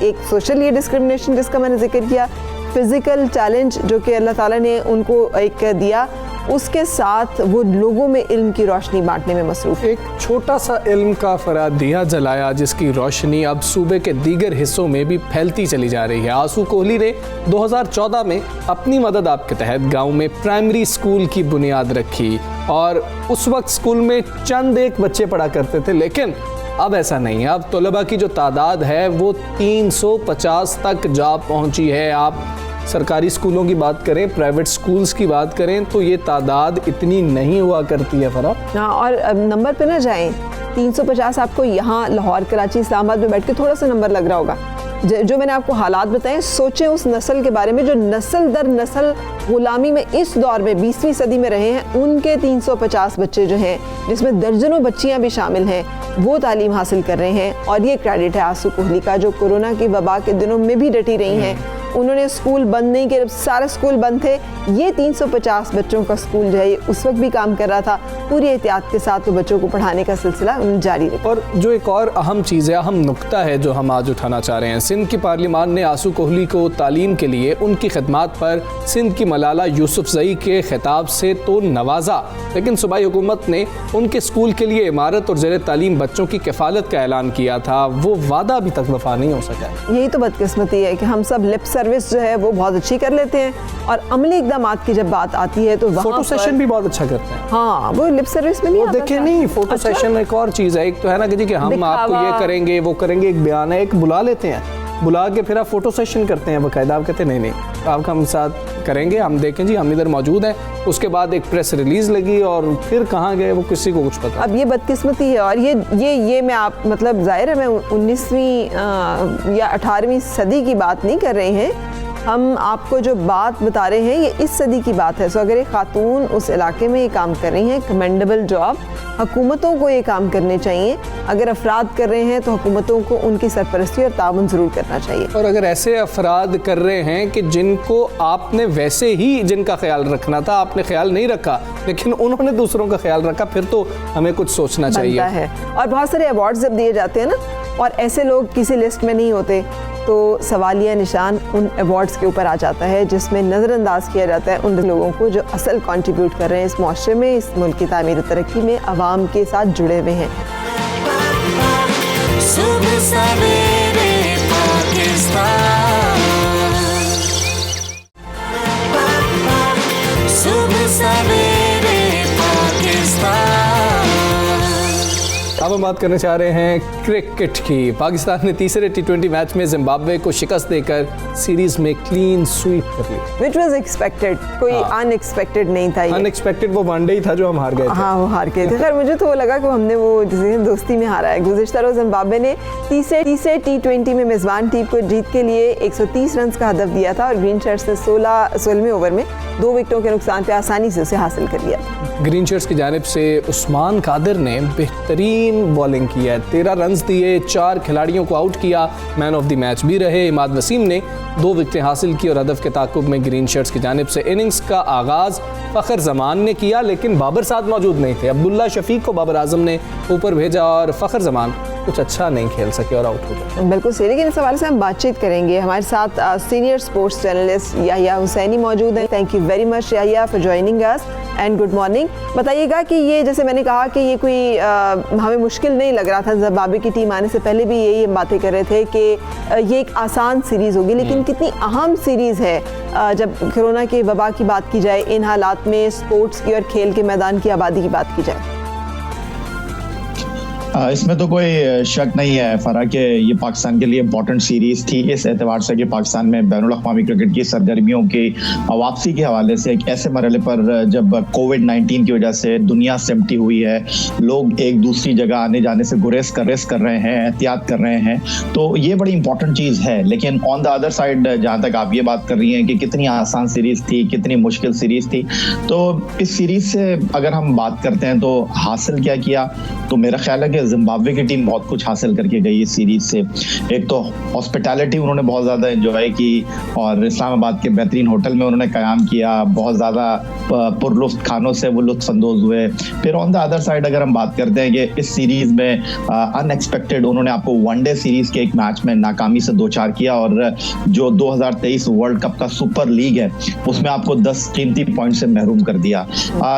एक सोशल ये डिस्क्रिमिनेशन जिसका मैंने जिक्र किया, फिज़िकल चैलेंज जो कि अल्लाह ताला ने उनको एक दिया, उसके साथ वो लोगों में इल्म की रोशनी बांटने में मसरूफ़। एक छोटा सा इल्म का फरा दिया जलाया जिसकी रोशनी अब सूबे के दीगर हिस्सों में भी फैलती चली जा रही है। आंसू कोहली ने 2014 में अपनी मदद आप के तहत गांव में प्राइमरी स्कूल की बुनियाद रखी, और उस वक्त स्कूल में चंद एक बच्चे पढ़ा करते थे, लेकिन अब ऐसा नहीं है। अब तलबा की जो तादाद है वो 350 तक जा पहुंची है। आप सरकारी स्कूलों की बात करें, प्राइवेट स्कूल्स की बात करें, तो ये तादाद इतनी नहीं हुआ करती है फरा। हाँ, और नंबर पे ना जाएं, 350 आपको यहाँ लाहौर, कराची, इस्लामाबाद में बैठ के थोड़ा सा नंबर लग रहा होगा। जो मैंने आपको हालात बताए, सोचें उस नस्ल के बारे में जो नस्ल दर नस्ल गुलामी में इस दौर में 20वीं सदी में रहे हैं। उनके 350 बच्चे जो हैं, जिसमें दर्जनों बच्चियां भी शामिल हैं, वो तालीम हासिल कर रहे हैं। और ये क्रेडिट है आंसू कोहली का, जो कोरोना की वबा के दिनों में भी डटी रही हैं। उन्होंने स्कूल बंद नहीं किए, सारे स्कूल बंद थे, ये 350 बच्चों का स्कूल जो है उस वक्त भी काम कर रहा था। पूरी एहतियात के साथ तो बच्चों को पढ़ाने का सिलसिला जारी रखा। और जो एक और अहम चीज़ है, अहम नुक्ता है जो हम आज उठाना चाह रहे हैं, सिंध की पार्लियामान ने आंसू कोहली को तालीम के लिए उनकी खिदमात पर सिंध की मलाला यूसुफजई के खिताब से तो नवाजा, लेकिन सूबाई हुकूमत ने उनके स्कूल के लिए इमारत और ज़ेर तालीम बच्चों की किफ़ालत का ऐलान किया था। वो वादा अभी तक वफा नहीं हो सका। यही तो बदकिस्मती है कि हम सब लिप सर्विस जो है वो बहुत अच्छी कर लेते हैं, और अमली इक़दामात की जब बात आती है तो फोटो सेशन भी बहुत अच्छा करते हैं। हाँ, वो लिप सर्विस में नहीं आता। देखे नहीं, फोटो सेशन एक और चीज़ है। एक तो है ना कि हम आपको ये करेंगे वो करेंगे, एक बयान है, एक बुला लेते हैं, बुला के फिर आप फोटो सेशन करते हैं बाकायदा, आप कहते हैं नहीं आप हम साथ करेंगे, हम देखें जी हम इधर मौजूद हैं। उसके बाद एक प्रेस रिलीज लगी और फिर कहाँ गए वो किसी को कुछ पता। अब ये बदकिस्मती है और ये मैं आप मतलब जाहिर है मैं 19वीं या 18वीं सदी की बात नहीं कर रहे हैं, हम आपको जो बात बता रहे हैं ये इस सदी की बात है। सो अगर एक खातून उस इलाके में ये काम कर रही हैं, कमेंडेबल जॉब, हुकूमतों को ये काम करने चाहिए। अगर अफराद कर रहे हैं तो हुकूमतों को उनकी सरपरस्ती और ताउन ज़रूर करना चाहिए। और अगर ऐसे अफराद कर रहे हैं कि जिनको आपने वैसे ही जिनका ख्याल रखना था आपने ख्याल नहीं रखा, लेकिन उन्होंने दूसरों का ख्याल रखा, फिर तो हमें कुछ सोचना चाहिए है। और बहुत सारे अवार्ड्स जब दिए जाते हैं ना और ऐसे लोग किसी लिस्ट में नहीं होते तो सवालिया निशान उन अवार्ड्स के ऊपर आ जाता है, जिसमें नज़रअंदाज किया जाता है उन लोगों को जो असल कंट्रीब्यूट कर रहे हैं इस मुआशरे में, इस मुल्क की तामीर और तरक्की में, अवाम के साथ जुड़े हुए हैं। सुबह सवेरे पाकिस्तान, सुबह सवेरे पाकिस्तान। अब हम बात करना चाह रहे हैं क्रिकेट की। पाकिस्तान ने तीसरे T20 मैच में जिम्बाब्वे को शिकस्त देकर सीरीज में क्लीन स्वीप कर ली। Which was expected, कोई अनएक्सपेक्टेड नहीं था ये। अनएक्सपेक्टेड वो वनडे ही था जो हम हार गए थे। हाँ वो हार गए थे। खैर मुझे तो वो लगा कि हमने वो जिसे दोस्ती में हारा है। गुज़िश्ता रोज़ जिम्बाब्वे ने तीसरे T20 में मेज़बान टीम को जीत के लिए 130 रन का हदफ दिया था और ग्रीन शर्ट्स ने 16वें ओवर में 2 विकेटों के नुकसान पे आसानी से उसे हासिल कर लिया था। ग्रीन शर्ट्स की जानिब से उस्मान कादिर ने बेहतरीन बॉलिंग की है, 13 रन दिए, 4 खिलाड़ियों को आउट किया, मैन ऑफ द मैच भी रहे। इमाद वसीम ने 2 विकेटें हासिल की और हदफ के ताकुब में ग्रीन शर्ट्स की जानिब से इनिंग्स का आगाज़ फ़खर जमान ने किया, लेकिन बाबर साथ मौजूद नहीं थे। अब्दुल्ला शफीक को बाबर आजम ने ऊपर भेजा और फ़खर जमान कुछ अच्छा नहीं खेल सके और आउट हो गए। बिल्कुल सही, लेकिन इस हवाले से हम बातचीत करेंगे। हमारे साथ senior sports journalist Yahya Hussaini मौजूद हैं। Thank you very much Yahya for joining us and good morning. बताइएगा कि ये जैसे मैंने कहा कि ये कोई हमें मुश्किल नहीं लग रहा था, जिम्बाब्वे की टीम आने से पहले भी यही हम बातें कर रहे थे कि ये एक आसान सीरीज़ होगी, लेकिन कितनी अहम सीरीज़ है जब कोरोना के वबा की बात की जाए, इन हालात में स्पोर्ट्स की और खेल के मैदान की आबादी की बात की जाए। इसमें तो कोई शक नहीं है फरा कि ये पाकिस्तान के लिए इम्पोर्टेंट सीरीज थी इस एतबार से कि पाकिस्तान में बैनुल अक़वामी क्रिकेट की सरगर्मियों की वापसी के हवाले से एक ऐसे मरहले पर जब कोविड-19 की वजह से दुनिया सिमटी हुई है, लोग एक दूसरी जगह आने जाने से गुरेज कर रहे हैं, एहतियात कर रहे हैं, तो ये बड़ी इंपॉर्टेंट चीज़ है। लेकिन ऑन द अदर साइड जहाँ तक आप ये बात कर रही हैं कि कितनी आसान सीरीज़ थी, कितनी मुश्किल सीरीज़ थी, तो इस सीरीज़ से अगर हम बात करते हैं तो हासिल क्या किया, तो मेरा ख्याल है कि जिम्बाब्वे की टीम बहुत कुछ हासिल करके गई इस सीरीज से। एक तो हॉस्पिटैलिटी उन्होंने बहुत ज़्यादा एंजॉय की और इस्लामाबाद के बेहतरीन होटल में उन्होंने क़याम किया, बहुत ज़्यादा पुरलुफ्त खानों से वो लुत्फ़ अंदोज़ हुए। फिर ऑन द अदर साइड अगर हम बात करते हैं कि इस सीरीज़ में अनएक्सपेक्टेड उन्होंने आपको वनडे सीरीज़ के एक मैच में नाकामी से 2-4 किया और जो 2023 वर्ल्ड कप का सुपर लीग है उसमें आपको 10 कीमती पॉइंट से महरूम कर दिया।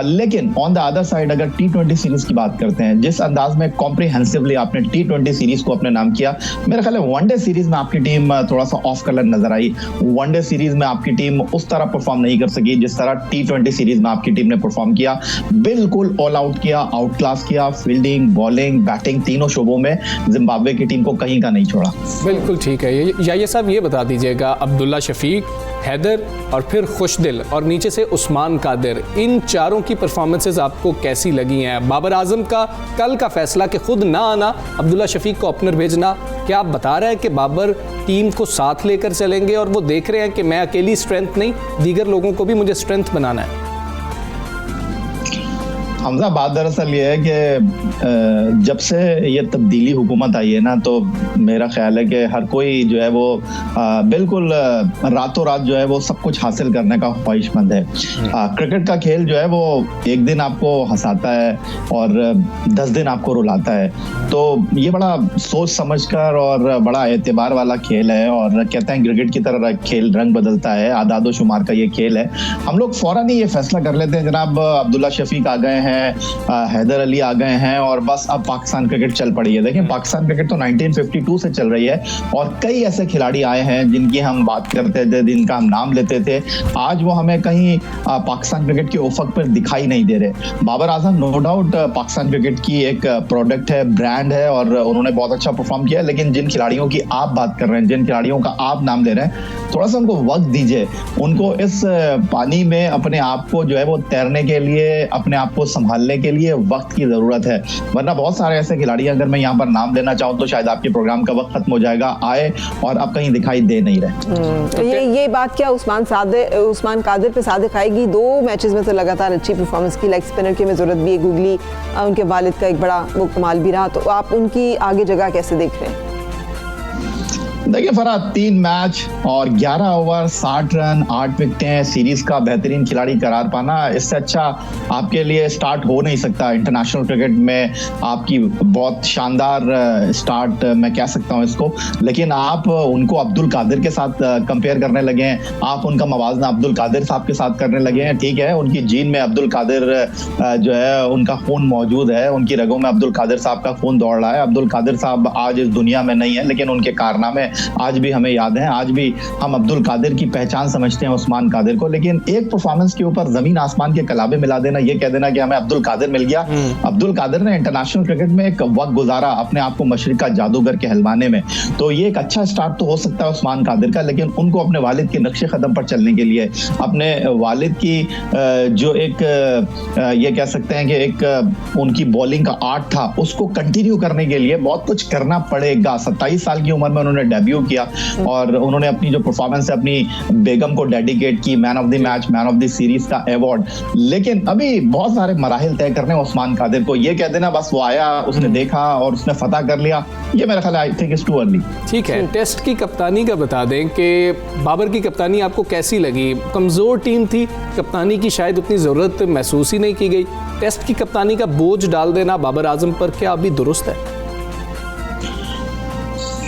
लेकिन ऑन द अदर साइड अगर T20 सीरीज़ की बात करते हैं, जिस अंदाज में कॉम्प्रिहेंसिवली आपने T20 सीरीज को अपने नाम किया, मेरा ख्याल है वनडे सीरीज में आपकी टीम थोड़ा सा ऑफ कलर नजर आई। वनडे सीरीज में आपकी टीम उस तरह परफॉर्म नहीं कर सकी जिस तरह T20 सीरीज में आपकी टीम ने परफॉर्म किया। बिल्कुल ऑल आउट किया, आउट क्लास किया, फील्डिंग, बॉलिंग, बैटिंग, तीनों शोबों में जिम्बाब्वे की टीम को कहीं का नहीं छोड़ा। बिल्कुल ठीक है। याहिया साहब ये बता दीजिएगा, अब्दुल्ला शफीक, हैदर और फिर खुशदिल और नीचे से उस्मान कादिर, इन चारों की परफॉर्मेंसेज आपको कैसी लगी हैं? बाबर आजम का कल का फैसला कि खुद ना आना, अब्दुल्ला शफीक को ओपनर भेजना, क्या आप बता रहे हैं कि बाबर टीम को साथ लेकर चलेंगे और वो देख रहे हैं कि मैं अकेली स्ट्रेंथ नहीं, दीगर लोगों को भी मुझे स्ट्रेंथ बनाना है? हमजा, बात दरअसल ये है कि जब से ये तब्दीली हुकूमत आई है ना, तो मेरा ख्याल है कि हर कोई जो है वो बिल्कुल रातों रात जो है वो सब कुछ हासिल करने का ख्वाहिशमंद है। क्रिकेट का खेल जो है वो एक दिन आपको हंसाता है और 10 दिन आपको रुलाता है, तो ये बड़ा सोच समझकर और बड़ा एतबार वाला खेल है। और कहते हैं क्रिकेट की तरह खेल रंग बदलता है, आदादो शुमार का ये खेल है। हम लोग फौरन ही ये फैसला कर लेते हैं, जनाब अब्दुल्ला शफीक आ गए हैं हैं, हैदर अली आ गए हैं और बस अब पाकिस्तान क्रिकेट चल पड़ी है। देखिए पाकिस्तान क्रिकेट तो 1952 से चल रही है और कई ऐसे खिलाड़ी आए हैं जिनकी हम बात करते थे, जिनका हम नाम लेते थे, आज वो हमें कहीं पाकिस्तान क्रिकेट के उफक पर दिखाई नहीं दे रहे। Babar Azam no doubt Pakistan cricket की एक प्रोडक्ट है, ब्रांड है और उन्होंने बहुत अच्छा परफॉर्म किया है, लेकिन जिन खिलाड़ियों की आप बात कर रहे हैं, जिन खिलाड़ियों का आप नाम ले रहे हैं, थोड़ा सा उनको वक्त दीजिए। उनको इस पानी में अपने आप को जो है वो तैरने के लिए, अपने आप को संभालने के लिए वक्त की जरूरत है। वरना बहुत सारे ऐसे खिलाड़ी, अगर मैं यहाँ पर नाम लेना चाहूँ तो शायद आपके प्रोग्राम का वक्त खत्म हो जाएगा, आए और अब कहीं दिखाई दे नहीं रहे। ये बात क्या उस्मान कादिर पे सादिक आएगी? 2 मैचेस में तो लगातार अच्छी परफॉर्मेंस की, लेग स्पिनर की हमें जरूरत भी है, गुगली उनके वालिद का एक बड़ा वो कमाल भी रहा, तो आप उनकी आगे जगह कैसे देख रहे हैं? देखिए फरहाद, 3 मैच और 11 ओवर 60 रन 8 विकेटें, सीरीज का बेहतरीन खिलाड़ी करार पाना, इससे अच्छा आपके लिए स्टार्ट हो नहीं सकता। इंटरनेशनल क्रिकेट में आपकी बहुत शानदार स्टार्ट मैं कह सकता हूं इसको, लेकिन आप उनको अब्दुल कादिर के साथ कंपेयर करने लगे हैं, आप उनका मवाजना अब्दुल कादिर साहब के साथ करने लगे हैं। ठीक है, उनकी जीन में अब्दुल कादिर जो है उनका खून मौजूद है, उनकी रगों में अब्दुल कादिर साहब का खून दौड़ रहा है। अब्दुल कादिर साहब आज इस दुनिया में नहीं है, लेकिन उनके कारनामे आज भी हमें याद हैं। आज भी हम अब्दुल कादिर की पहचान समझते हैं उस्मान कादिर को, लेकिन एक परफॉर्मेंस के ऊपर जमीन आसमान के कलाबे मिला देना, ये कह देना कि हमें अब्दुल कादिर मिल गया। अब्दुल कादिर ने इंटरनेशनल क्रिकेट में एक वक्त गुजारा अपने आप को मशरिक का जादूगर कहलवाने में, तो ये एक अच्छा स्टार्ट तो हो सकता है उस्मान कादिर का, लेकिन उनको अपने वालिद के नक्शे कदम पर चलने के लिए, अपने वालिद की जो एक ये कह सकते हैं कि एक उनकी बॉलिंग का आर्ट था, उसको कंटिन्यू करने के लिए बहुत कुछ करना पड़ेगा। 27 साल की उम्र में उन्होंने डेब्यू किया और उन्होंने अपनी जो परफॉर्मेंस है अपनी बेगम को डेडिकेट की, man of the match, man of the series का अवार्ड। लेकिन अभी बहुत सारे मराहिल तय करने उस्मान कादिर को। ये कह देना बस वो आया, उसने देखा और उसने फतह कर लिया, ये मेरा ख्याल है I think it's too early. ठीक है, टेस्ट की कप्तानी का बता दें कि बाबर की कप्तानी आपको कैसी लगी? कमजोर टीम थी, कप्तानी की शायद उतनी जरूरत महसूस ही नहीं की गई। टेस्ट की कप्तानी का बोझ डाल देना बाबर आजम पर क्या अभी दुरुस्त है?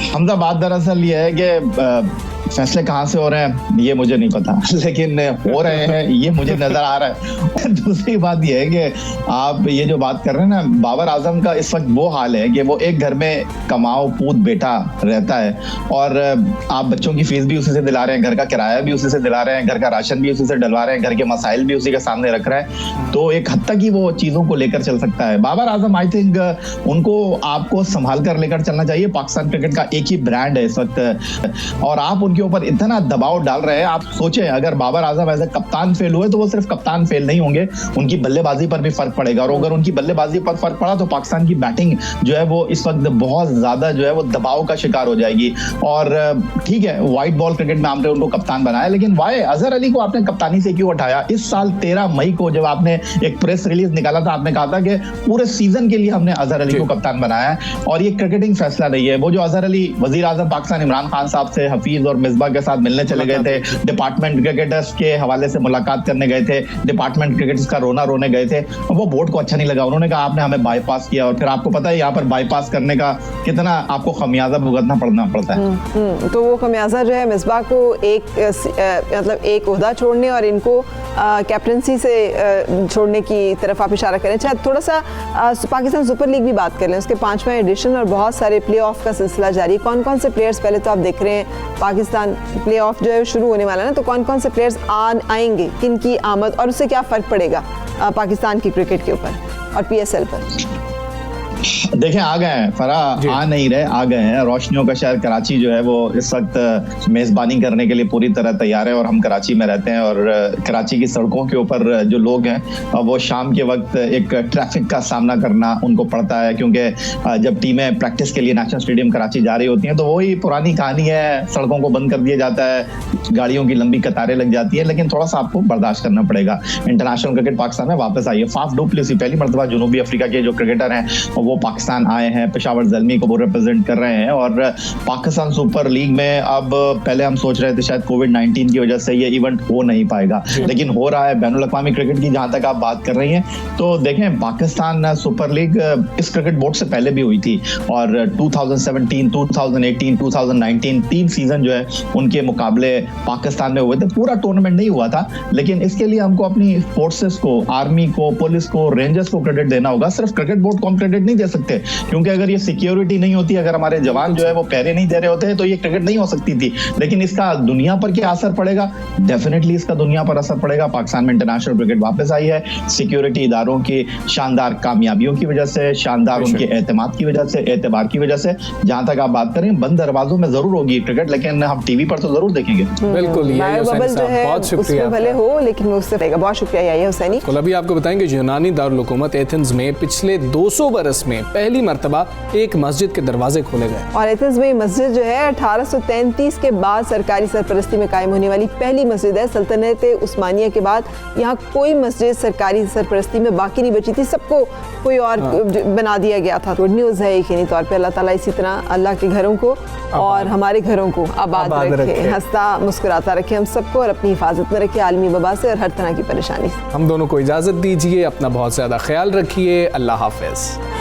हमदा बात दरअसल ये है कि फैसले कहाँ से हो रहे हैं ये मुझे नहीं पता, लेकिन हो रहे हैं ये मुझे नजर आ रहा है। और दूसरी बात ये है कि आप ये जो बात कर रहे हैं ना, बाबर आजम का इस वक्त वो हाल है कि वो एक घर में कमाओ पूत बेटा रहता है और आप बच्चों की फीस भी उसी से दिला रहे हैं, घर का किराया भी उसी से दिला रहे हैं, घर का राशन भी उसी से डलवा रहे हैं, घर के मसाइल भी उसी के सामने रख रहा है, तो एक हद तक ही वो चीजों को लेकर चल सकता है। बाबर आजम आई थिंक उनको आपको संभाल कर लेकर चलना चाहिए। पाकिस्तान क्रिकेट का एक ही ब्रांड है इस वक्त और आप उनके ऊपर इतना दबाव डाल रहे हैं। आप सोचें अगर बाबर आजम एज ए कप्तान फेल हुए तो वो सिर्फ कप्तान फेल नहीं होंगे, उनकी बल्लेबाजी पर भी फर्क पड़ेगा और अगर उनकी बल्लेबाजी पर फर्क पड़ा तो पाकिस्तान की बैटिंग जो है वो इस वक्त बहुत ज्यादा जो है वो दबाव का शिकार हो जाएगी। और ठीक है, व्हाइट बॉल क्रिकेट में आपने उनको कप्तान बनाया, लेकिन वाई अजहर अली को आपने कप्तानी से क्यों हटाया? इस साल 13 मई को जब आपने एक प्रेस रिलीज निकाला था, आपने कहा था कि पूरे सीजन के लिए हमने अजहर अली को कप्तान बनाया है और ये क्रिकेटिंग फैसला नहीं है। वो जो अजहर अली वजीर आजम पाकिस्तान इमरान खान साहब से हफीज और मिसबा के साथ मिलने चले गए थे, डिपार्टमेंट क्रिकेटर्स के हवाले से मुलाकात करने गए थे, डिपार्टमेंट क्रिकेटर्स का रोने गए थे, वो बोर्ड को अच्छा नहीं लगा, उन्होंने कहा आपने हमें बाईपास किया और फिर आपको पता है यहाँ पर बाईपास करने का कितना आपको खमियाजा भुगतना पड़ता है। तो वो खमियाजा जो है मिसबा को मतलब एक ओहदा छोड़ने और इनको कैप्टनसी से छोड़ने की तरफ आप इशारा करें। अच्छा, थोड़ा सा पाकिस्तान सुपर लीग भी बात कर लें, उसके 5वां एडिशन और बहुत सारे प्ले ऑफ का सिलसिला जारी। कौन कौन से प्लेयर्स, पहले तो आप देख रहे हैं पाकिस्तान प्ले ऑफ जो है शुरू होने वाला है ना, तो कौन कौन से प्लेयर्स आएंगे, किन की आमद और उससे क्या फ़र्क पड़ेगा पाकिस्तान की क्रिकेट के ऊपर और PSL पर? देखें आ गए हैं फरा, आ नहीं रहे, आ गए हैं। रोशनियों का शहर कराची जो है वो इस वक्त मेज़बानी करने के लिए पूरी तरह तैयार है और हम कराची में रहते हैं और कराची की सड़कों के ऊपर जो लोग हैं वो शाम के वक्त एक ट्रैफिक का सामना करना उनको पड़ता है, क्योंकि जब टीमें प्रैक्टिस के लिए नेशनल स्टेडियम कराची जा रही होती हैं तो वही पुरानी कहानी है, सड़कों को बंद कर दिया जाता है, गाड़ियों की लंबी कतारें लग जाती है, लेकिन थोड़ा सा आपको बर्दाश्त करना पड़ेगा। इंटरनेशनल क्रिकेट पाकिस्तान में वापस आई है। फाफ डुप्लेसी पहली मरतबा जनूबी अफ्रीका के जो क्रिकेटर हैं वो पाकिस्तान आए हैं, पेशावर ज़ल्मी को वो रिप्रेजेंट कर रहे हैं। और पाकिस्तान सुपर लीग में अब पहले हम सोच रहे थे शायद कोविड-19 की वजह से ये इवेंट हो नहीं पाएगा, लेकिन हो रहा है। बैनुल अक़वामी क्रिकेट की जहां तक आप बात कर रही हैं, तो देखें पाकिस्तान सुपर लीग इस क्रिकेट बोर्ड से पहले भी हुई थी और 2017, 2018, 2019 3 सीजन जो है उनके मुकाबले पाकिस्तान में हुए थे। पूरा टूर्नामेंट नहीं हुआ था, लेकिन इसके लिए हमको अपनी फोर्सेस को, आर्मी को, पुलिस को, रेंजर्स को क्रेडिट देना होगा। सिर्फ क्रिकेट बोर्ड को हम क्रेडिट नहीं दे सकते, क्योंकि अगर ये सिक्योरिटी नहीं होती, अगर हमारे जवान जो है वो पहरे नहीं दे रहे होते तो ये क्रिकेट नहीं हो सकती थी। लेकिन इसका दुनिया पर क्या असर पड़ेगा? डेफिनेटली इसका दुनिया पर असर पड़ेगा। पाकिस्तान में इंटरनेशनल क्रिकेट वापस आई है सिक्योरिटी इदारों की शानदार कामयाबियों की वजह से, शानदार उनके एतमाद की वजह से, एतबार की वजह से। जहां तक आप बात करें, बंद दरवाजों में जरूर होगी क्रिकेट, लेकिन हम टीवी पर तो जरूर देखेंगे। बिल्कुल, बहुत शुक्रिया, भले हो लेकिन उससे रहेगा। बहुत शुक्रिया याहिया हुसैनी। अभी आपको बताएंगे यूनानी दारुल हुकूमत एथेंस में पिछले 200 बरस में पहली मर्तबा एक मस्जिद के दरवाजे खोले गए। और एथेंस में मस्जिद जो है 1833 के बाद सरकारी सरपरस्ती में कायम होने वाली पहली मस्जिद है। सल्तनत उस्मानिया के बाद यहाँ कोई मस्जिद सरकारी सरपरस्ती में बाकी नहीं बची थी, सबको कोई और बना दिया गया था। गुड न्यूज़ है यकीनी तौर पे। अल्लाह ताला इसी तरह अल्लाह के घरों को और हमारे घरों को आबाद रखे, हंसता मुस्कुराता रखे हम सबको, और अपनी हिफाजत में रखे आलमी वबा से और हर तरह की परेशानी से। हम दोनों को इजाज़त दीजिए, अपना बहुत ज़्यादा ख्याल रखिए। अल्लाह हाफ़िज़।